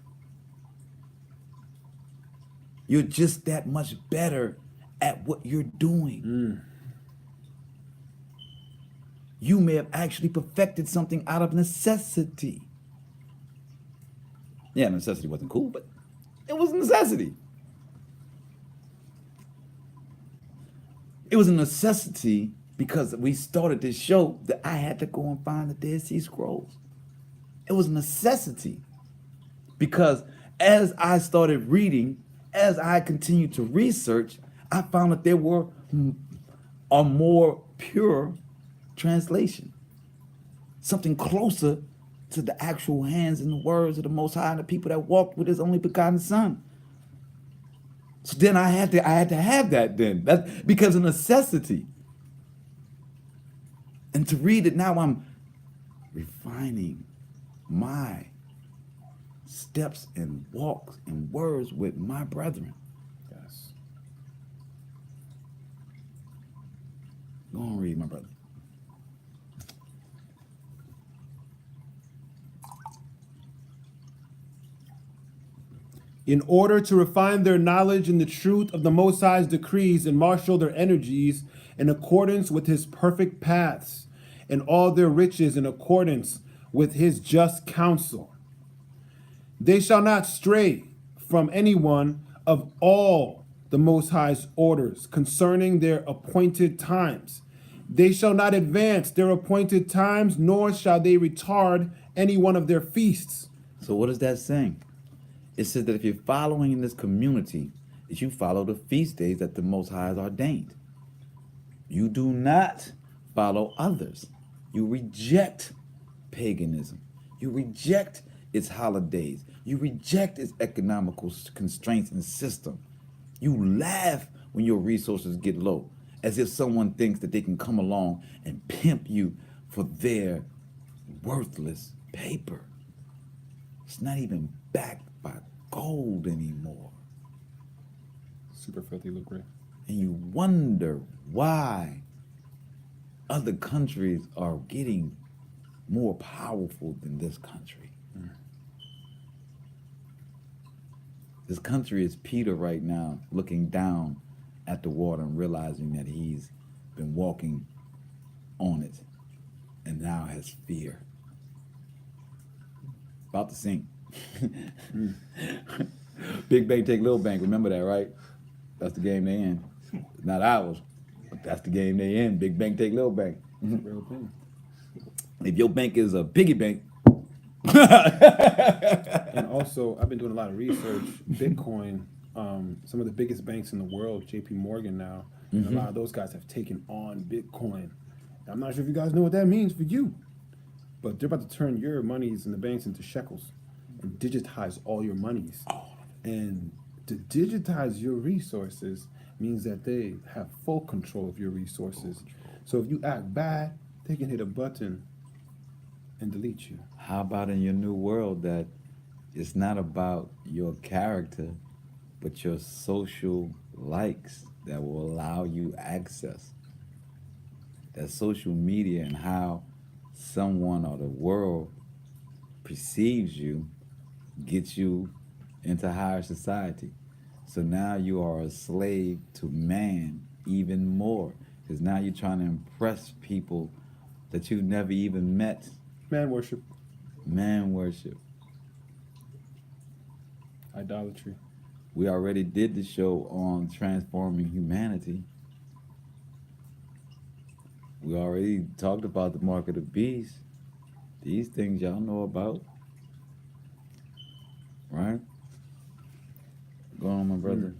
You're just that much better at what you're doing. You may have actually perfected something out of necessity. Yeah, necessity wasn't cool, but it was a necessity. It was a necessity because we started this show that I had to go and find the Dead Sea Scrolls. It was a necessity because as I started reading, as I continued to research, I found that there were a more pure translation, something closer to the actual hands and the words of the Most High and the people that walked with His only begotten Son. So then I had to have that then. That's because of necessity. And to read it now, I'm refining my steps and walks and words with my brethren. Yes. Go on, read, my brother. In order to refine their knowledge in the truth of the Most High's decrees and marshal their energies in accordance with His perfect paths, and all their riches in accordance with His just counsel. They shall not stray from any one of all the Most High's orders concerning their appointed times. They shall not advance their appointed times, nor shall they retard any one of their feasts. So what is that saying? It says that if you're following in this community, that you follow the feast days that the Most High has ordained. You do not follow others. You reject paganism. You reject its holidays. You reject its economical constraints and system. You laugh when your resources get low, as if someone thinks that they can come along and pimp you for their worthless paper. It's not even backed by gold anymore. Super filthy lucre. And you wonder why other countries are getting more powerful than this country. This country is Peter right now, looking down at the water and realizing that he's been walking on it and now has fear. About to sink. Big bank take little bank. Remember that, right? That's the game they in. Not ours, but that's the game they in. Big bank take little bank. Real thing. If your bank is a piggy bank, And also, I've been doing a lot of research. Bitcoin, some of the biggest banks in the world, JP Morgan now, and a lot of those guys have taken on Bitcoin. I'm not sure if you guys know what that means for you, but they're about to turn your monies in the banks into shekels and digitize all your monies. And to digitize your resources means that they have full control of your resources. So if you act bad, they can hit a button and delete you. how about in your new world that it's not about your character, but your social likes that will allow you access? That social media and how someone or the world perceives you gets you into higher society. So now you are a slave to man even more, because now you're trying to impress people that you've never even met. Man worship, Man worship. idolatry. We already did the show on transforming humanity. We already talked about the mark of the beast. These things y'all know about. Right? Go on, my brother.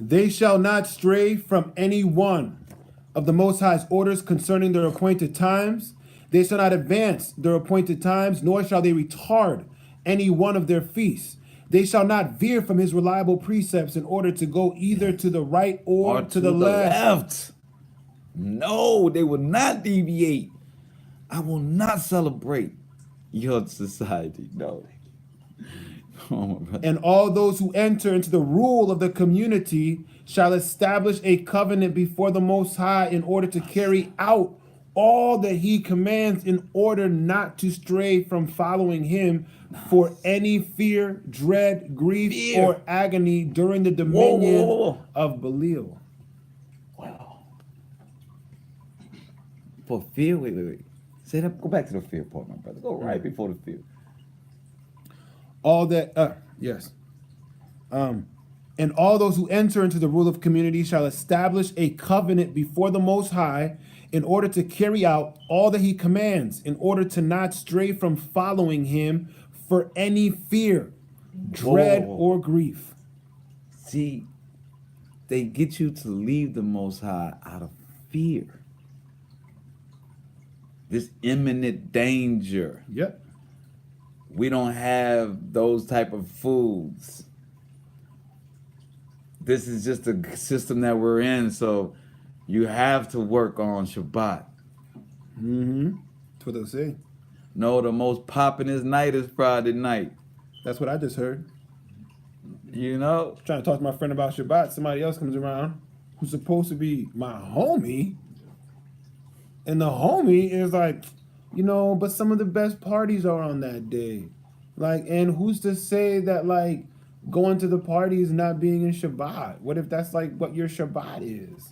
They shall not stray from any one of the Most High's orders concerning their appointed times. They shall not advance their appointed times, nor shall they retard any one of their feasts. They shall not veer from His reliable precepts in order to go either to the right or to the left. No, they will not deviate. I will not celebrate your society. No. Oh, my brother. And all those who enter into the rule of the community shall establish a covenant before the Most High in order to carry out all that he commands, in order not to stray from following him for any fear, dread, grief, Fear. or agony during the dominion Whoa. of Belial. Wow. For fear, wait. Say that. Go back to the fear part, my brother. Go right before the fear. All that, yes. And all those who enter into the rule of community shall establish a covenant before the Most High in order to carry out all that he commands, in order to not stray from following him for any fear, dread, Whoa. or grief. See, they get you to leave the Most High out of fear. This imminent danger. Yep. We don't have those type of foods. This is just the system that we're in, so you have to work on Shabbat. Mm-hmm. That's what they say. No, the most poppin'est night is Friday night. That's what I just heard. You know? Trying to talk to my friend about Shabbat. Somebody else comes around who's supposed to be my homie. And the homie is like, but some of the best parties are on that day. Like, and who's to say that, like, going to the parties not being in Shabbat? What if that's like what your Shabbat is?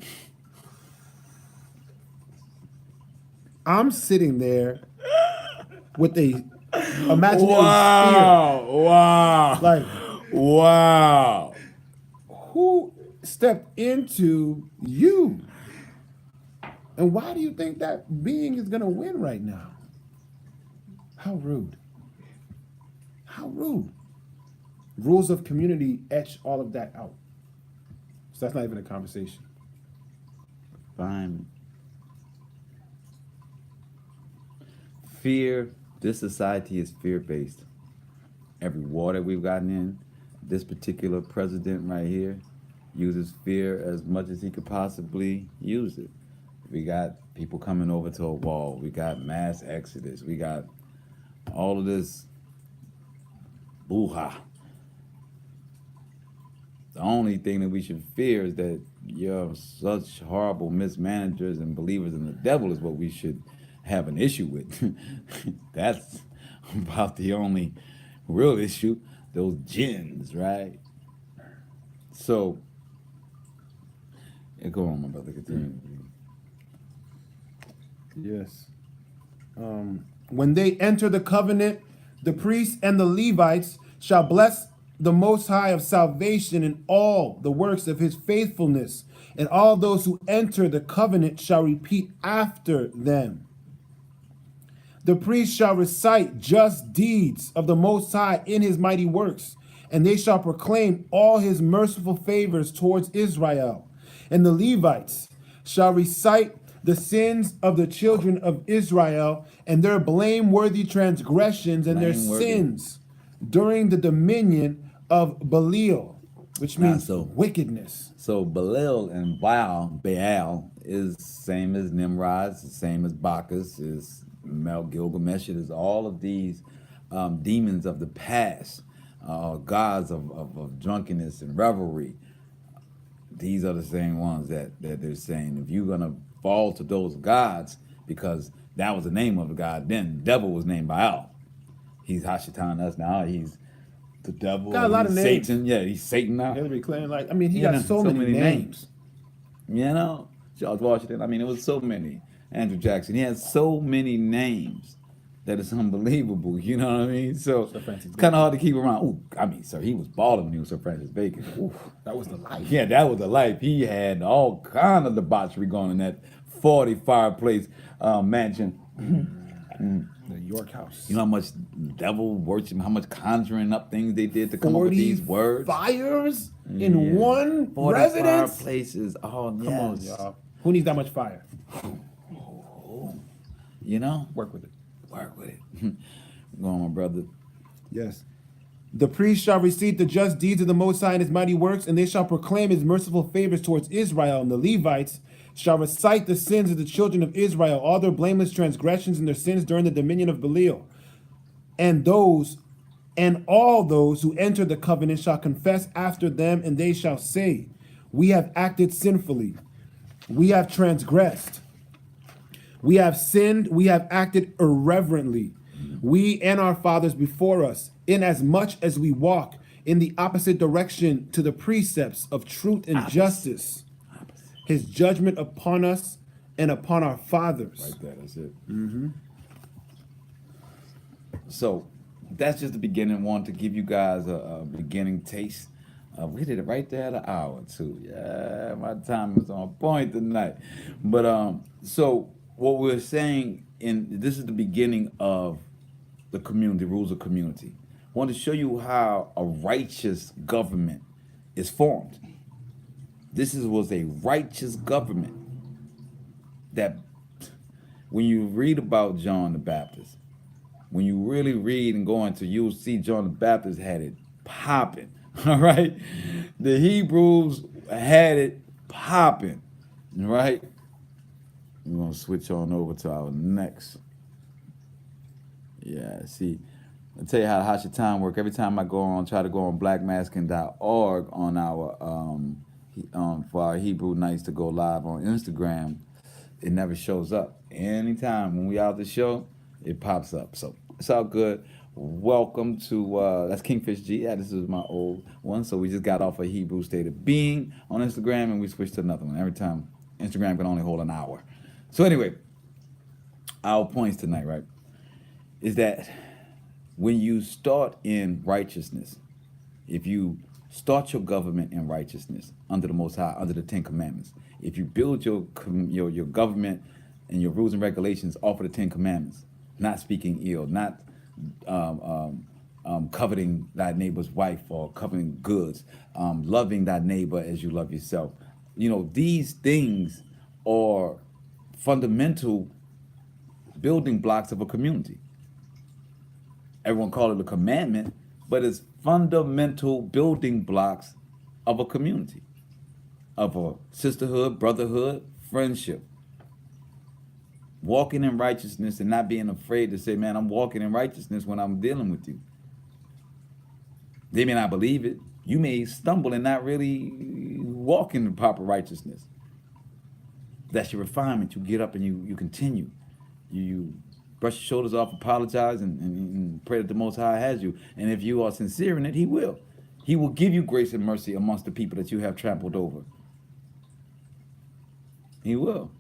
I'm sitting there with a imaginary Wow. spear. Like, Wow. who stepped into you? And why do you think that being is going to win right now? How rude. How rude. Rules of community etch all of that out. So that's not even a conversation. Fine. Fear, this society is fear-based. Every war that we've gotten in, this particular president right here uses fear as much as he could possibly use it. We got people coming over to a wall. We got mass exodus. We got all of this boo-ha. The only thing that we should fear is that you're such horrible mismanagers and believers in the devil is what we should have an issue with. That's about the only real issue. Those jinns, right? So, yeah, go on, my brother. Continue. Yes. When they enter the covenant, the priests and the Levites shall bless the Most High of salvation in all the works of his faithfulness, and all those who enter the covenant shall repeat after them. The priest shall recite just deeds of the Most High in his mighty works, and they shall proclaim all his merciful favors towards Israel. And the Levites shall recite the sins of the children of Israel and their blameworthy transgressions and their sins during the dominion of Belial, which means wickedness. So Belial and Baal is same as Nimrod, the same as Bacchus, is Gilgamesh. It is all of these demons of the past, gods of drunkenness and revelry. These are the same ones that they're saying, if you're going to fall to those gods, because that was the name of the god then, the devil was named Baal. He's Hashatan us now. He's the devil. Got a lot of names. Satan. Yeah, he's Satan now. Hillary Clinton, he got so many names. George Washington, it was so many. Andrew Jackson, he has so many names that it's unbelievable, you know what I mean? So it's kind of hard to keep around. Sir, he was balling when he was Sir Francis Bacon. Ooh, that was the life. Yeah, that was the life. He had all kind of debauchery going in that 40 fireplace mansion. The York House. You know how much devil worship, how much conjuring up things they did to come up with these words? Fires in one 40 residence? fireplaces. Oh, yes. Come on, y'all. Who needs that much fire? Work with it. Go on, my brother. Yes. The priest shall receive the just deeds of the Most High and his mighty works, and they shall proclaim his merciful favors towards Israel. And the Levites shall recite the sins of the children of Israel, all their blameless transgressions and their sins during the dominion of Belial. And those And all those who enter the covenant shall confess after them, and they shall say, we have acted sinfully. We have transgressed. We have sinned. We have acted irreverently. We and our fathers before us, inasmuch as we walk in the opposite direction to the precepts of truth and justice. His judgment upon us and upon our fathers. Right there, that's it. So that's just the beginning. Want to give you guys a beginning taste. We did it right there at an hour too. Yeah, my time is on point tonight. But so what we're saying this is the beginning of the community, rules of community. I want to show you how a righteous government is formed. This was a righteous government that when you read about John the Baptist, when you really read and go into, you'll see John the Baptist had it popping, all right? The Hebrews had it popping, right? We're going to switch on over to our next. Yeah, see, I'll tell you how your time work. Every time I try to go on blackmasking.org on our, for our Hebrew nights to go live on Instagram, it never shows up. Anytime when we out the show, it pops up. So it's all good. Welcome to, that's Kingfish G. Yeah, this is my old one. So we just got off a Hebrew State of Being on Instagram and we switched to another one. Every time, Instagram can only hold an hour. So anyway, our points tonight, right, is that when you start in righteousness, if you start your government in righteousness under the Most High, under the Ten Commandments, if you build your government and your rules and regulations off of the Ten Commandments, not speaking ill, not coveting thy neighbor's wife or coveting goods, loving thy neighbor as you love yourself. You know, these things are fundamental building blocks of a community. Everyone call it a commandment, but it's fundamental building blocks of a community, of a sisterhood, brotherhood, friendship. Walking in righteousness and not being afraid to say, man, I'm walking in righteousness when I'm dealing with you. They may not believe it. You may stumble and not really walk in the proper righteousness. That's your refinement. You get up and you continue. You brush your shoulders off, apologize, and pray that the Most High has you. And if you are sincere in it, He will. He will give you grace and mercy amongst the people that you have trampled over. He will.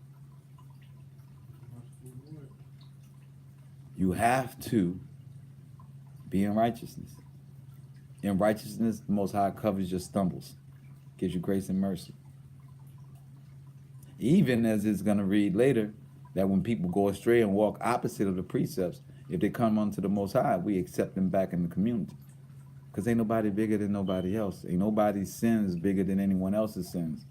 You have to be in righteousness. In righteousness, the Most High covers your stumbles, gives you grace and mercy. Even as it's going to read later, that when people go astray and walk opposite of the precepts, if they come unto the Most High, we accept them back in the community. Because ain't nobody bigger than nobody else. Ain't nobody's sins bigger than anyone else's sins.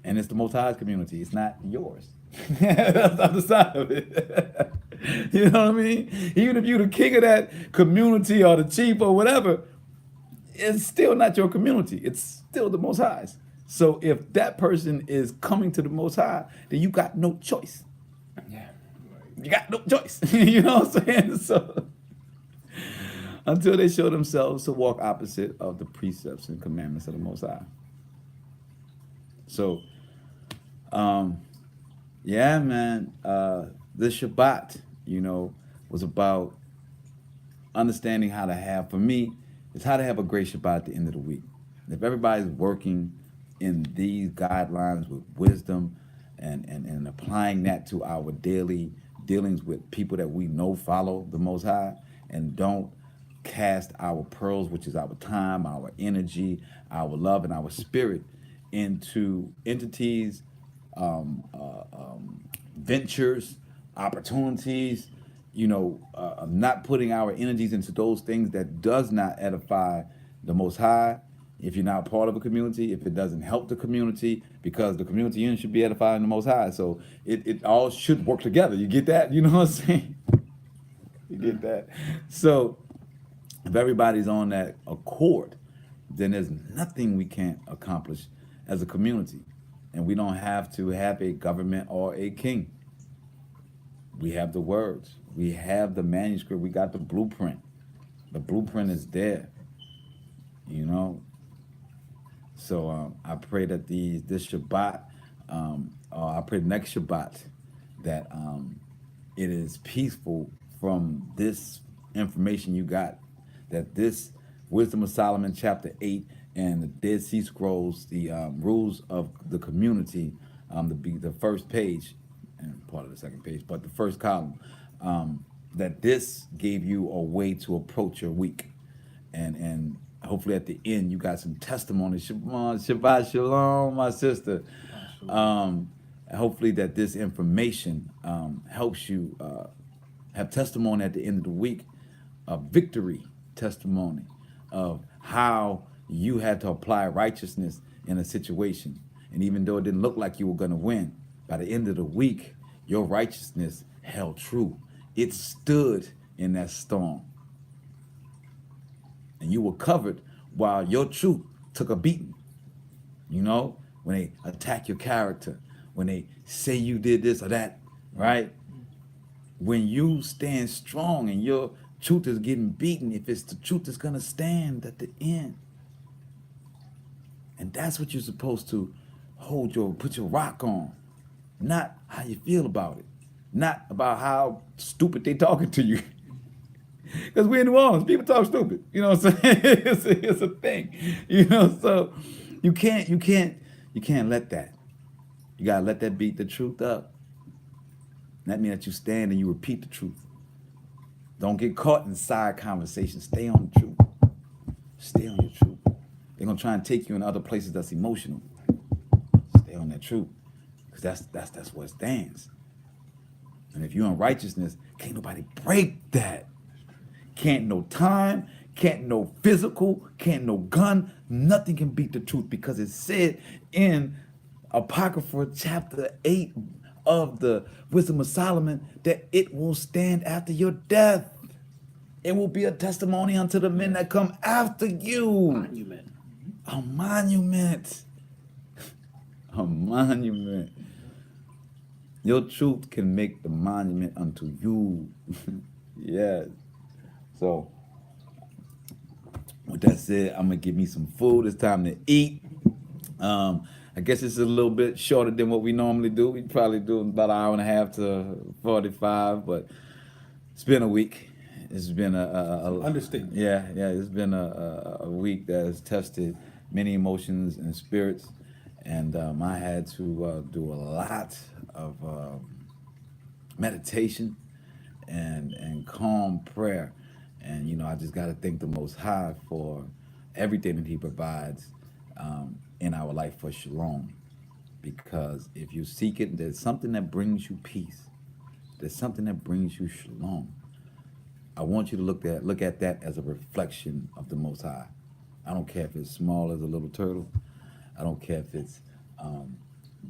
And it's the Most High's community. It's not yours. That's the other side of it. You know what I mean? Even if you're the king of that community or the chief or whatever, it's still not your community. It's still the Most High's. So if that person is coming to the Most High, then you got no choice. Yeah. You got no choice. You know what I'm saying? So until they show themselves to walk opposite of the precepts and commandments of the Most High. So, yeah, man, the Shabbat, you know, was about understanding how to have, for me, it's how to have a great Shabbat at the end of the week. If everybody's working in these guidelines with wisdom and applying that to our daily dealings with people that we know follow the Most High and don't cast our pearls, which is our time, our energy, our love, and our spirit into entities, ventures, opportunities, you know, not putting our energies into those things that does not edify the Most High. If you're not part of a community, if it doesn't help the community, because the community unit should be edifying the Most High. So it all should work together. You get that? You know what I'm saying? You get that? So if everybody's on that accord, then there's nothing we can't accomplish as a community. And we don't have to have a government or a king. We have the words. We have the manuscript. We got the blueprint. The blueprint is there. You know. So I pray that this Shabbat, I pray next Shabbat that it is peaceful from this information you got. That this Wisdom of Solomon chapter 8 and the Dead Sea Scrolls, the rules of the community, the first page and part of the second page, but the first column, that this gave you a way to approach your week, and hopefully at the end you got some testimony. Shabbat Shalom, my sister. Hopefully that this information helps you have testimony at the end of the week, a victory testimony of how you had to apply righteousness in a situation. And even though it didn't look like you were going to win, by the end of the week, your righteousness held true. It stood in that storm. And you were covered while your truth took a beating. You know, when they attack your character, when they say you did this or that, right? When you stand strong and your truth is getting beaten, if it's the truth that's going to stand at the end. And that's what you're supposed to put your rock on. Not how you feel about it. Not about how stupid they talking to you. Because we're in New Orleans, people talk stupid. You know what I'm saying? It's a thing. You know, so you can't let that. You gotta let that beat the truth up. That means that you stand and you repeat the truth. Don't get caught in side conversations. Stay on the truth. Stay on your truth. They're gonna try and take you in other places that's emotional. Stay on that truth. Because that's where it stands. And if you're in righteousness, can't nobody break that. Can't no time, can't no physical, can't no gun, nothing can beat the truth, because it said in Apocrypha chapter 8 of the Wisdom of Solomon that it will stand after your death. It will be a testimony unto the men that come after you. Monument. A monument. A monument. Your truth can make the monument unto you. Yes. So, with that said, I'm going to give me some food. It's time to eat. I guess it's a little bit shorter than what we normally do. We probably do about an hour and a half to 45, but it's been a week. It's been a Understatement. Yeah. It's been a week that has tested many emotions and spirits, and I had to do a lot of meditation and calm prayer. And, you know, I just got to thank the Most High for everything that he provides in our life for Shalom. Because if you seek it, there's something that brings you peace. There's something that brings you Shalom. I want you to look at that as a reflection of the Most High. I don't care if it's small as a little turtle. I don't care if it's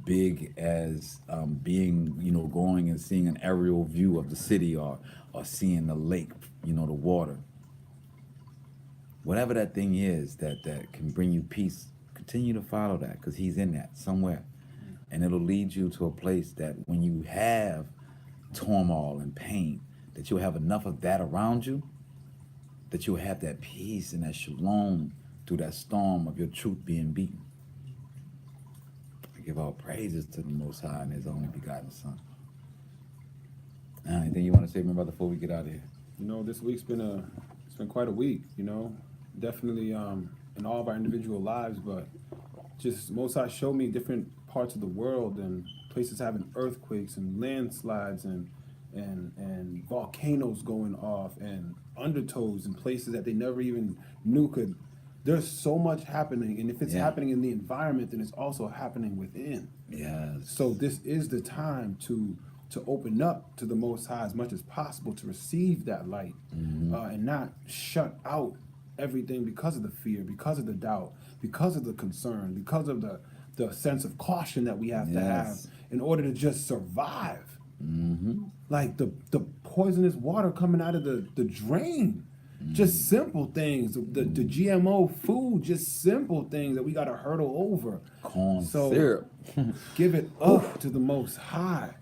big as being, you know, going and seeing an aerial view of the city, or seeing the lake, you know, the water. Whatever that thing is that can bring you peace, continue to follow that, because he's in that somewhere. And it'll lead you to a place that when you have turmoil and pain, that you'll have enough of that around you, that you'll have that peace and that shalom through that storm of your truth being beaten. I give all praises to the Most High and his only begotten Son. Anything you want to say, my brother, before we get out of here? You know, this week's been quite a week, you know. Definitely in all of our individual lives, but just Most High showed me different parts of the world and places having earthquakes and landslides and volcanoes going off and undertows in places that they never even knew could. There's so much happening, and if it's happening in the environment, then it's also happening within. Yes. So this is the time to open up to the Most High as much as possible, to receive that light, and not shut out everything because of the fear, because of the doubt, because of the concern, because of the sense of caution that we have to have in order to just survive. Like the poisonous water coming out of the drain. Just simple things, the GMO food, just simple things that we got to hurdle over. Corn syrup. Give it up to the Most High.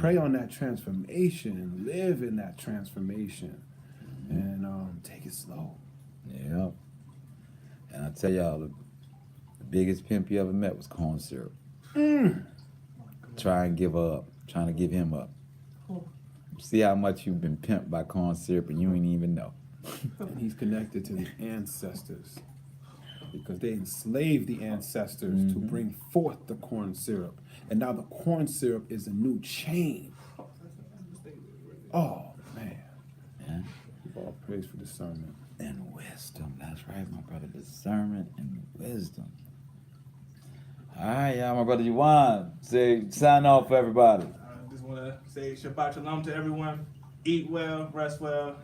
Pray on that transformation and live in that transformation. And take it slow. Yeah. And I tell y'all, the biggest pimp you ever met was corn syrup. Trying to give him up. See how much you've been pimped by corn syrup and you ain't even know. And he's connected to the ancestors because they enslaved the ancestors to bring forth the corn syrup. And now the corn syrup is a new chain. Oh, man. Yeah. All praise for discernment. And wisdom. That's right, my brother. Discernment and wisdom. All right, y'all, my brother Yuan. Sign off for everybody. I just want to say Shabbat Shalom to everyone. Eat well, rest well.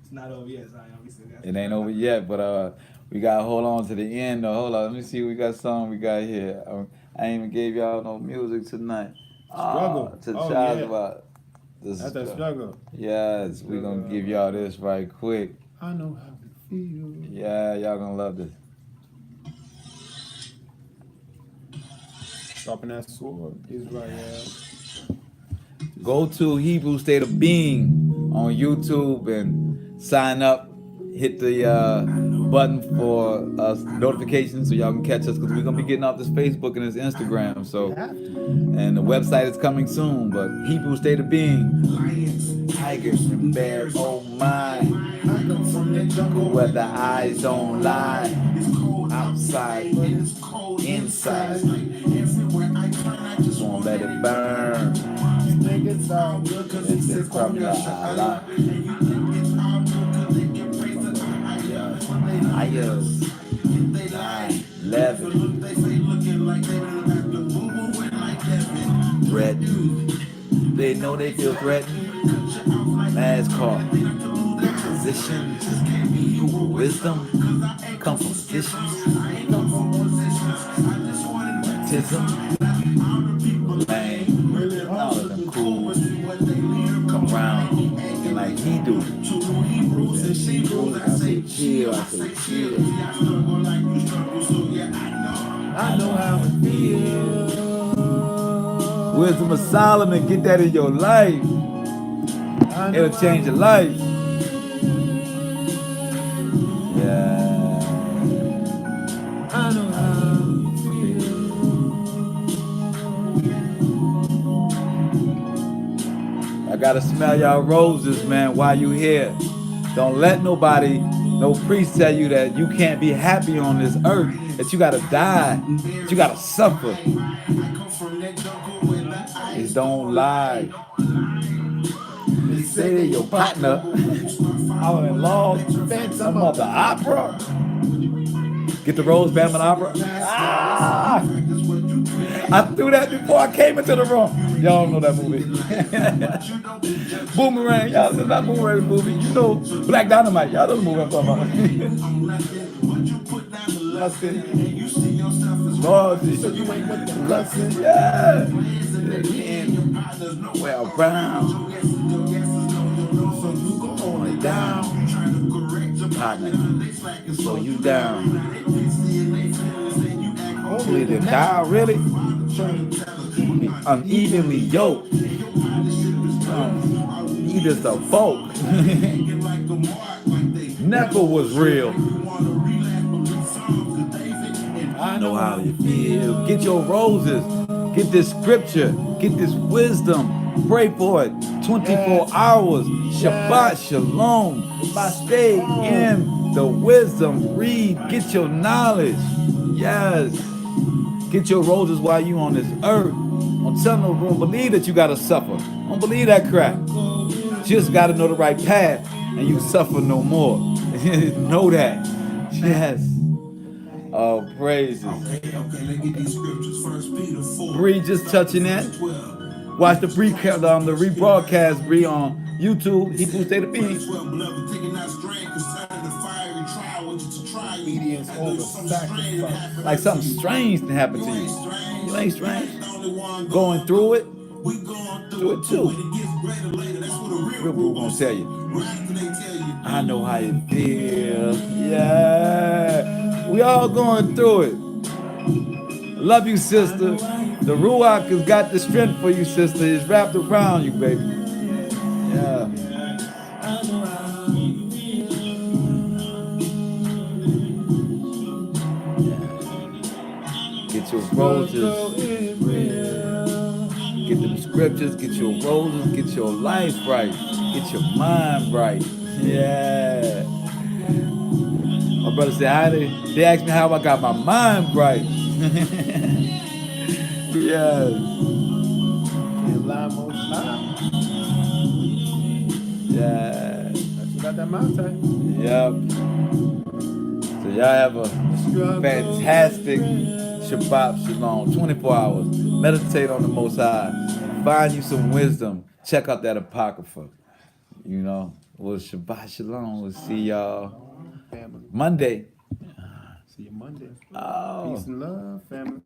It's not over yet, Zion. It ain't over yet, but we got to hold on to the end. Hold on, let me see what we got here. I ain't even gave y'all no music tonight. Struggle. To Oh, Shabbat. yeah. That's that struggle. Yes, we're going to give y'all this right quick. I know how to feel. Yeah, y'all going to love this. Sharpen that sword. Israel. Go to Hebrew State of Being on YouTube and sign up. Hit the button for notifications so y'all can catch us because we're going to be getting off this Facebook and this Instagram. So, and the website is coming soon, but Hebrew State of Being. Tigers and bears, oh my. Where the eyes don't lie. Outside, inside. Just won't let it burn. It's the problem. Ayahs, 9, 11. Threatened. They know they feel threatened. NASCAR. Positions. Wisdom. Come from positions. Autism. Lame. All of them cool. Come around. And like he do. I say chill. I know how it feels. Wisdom of Solomon, get that in your life. It'll change your life. Yeah. I know how it feels. I gotta smell y'all roses, man, while you here. Don't let nobody, no priest tell you that you can't be happy on this earth, that you gotta die, that you gotta suffer. It don't lie. They say they're your partner. I'm in Lost Phantom of the Opera. Get the Rose Band Opera. Ah! I threw that before I came into the room. Y'all don't know that movie. Boomerang. Y'all know that Boomerang movie. You know Black Dynamite. Y'all know the movie I'm talking about. Loyalty. So you ain't with the blessing. Yeah. Well, Brown. So you go on it down. Partner. So you down. Only the down, really? Unevenly yoked. Either the folk. Never was real. I know how you feel. Get your roses. Get this scripture. Get this wisdom. Pray for it. 24 hours. Shabbat Shalom. Stay in the wisdom. Read. Get your knowledge. Yes. Get your roses while you on this earth. Don't tell no room. Believe that you gotta suffer. Don't believe that crap. Just gotta know the right path, and you suffer no more. Know that. Yes. Oh, praises. Bree just touching that. Watch the rebroadcast, Bree, on YouTube. Hebrew State of Being. Obedience over sacrifice. Like something strange to happen to you. You ain't strange. Going through it. Do it too. Real boo gonna tell you. I know how you feel. Yeah. We all going through it. Love you, sister. The Ruach has got the strength for you, sister. It's wrapped around you, baby. Yeah. Get your roses. Get them scriptures. Get your roses. Get your life right. Get your mind right. Yeah. My brother said, they asked me how I got my mind right. Yes. Can't lie, most high. Yeah. That's what got that mouth tight. Yep. So y'all have a fantastic Shabbat Shalom. 24 hours. Meditate on the Most High. Find you some wisdom. Check out that Apocrypha. You know, well, Shabbat Shalom. We'll see y'all Family. Monday. See you Monday. Oh. Peace and love, family.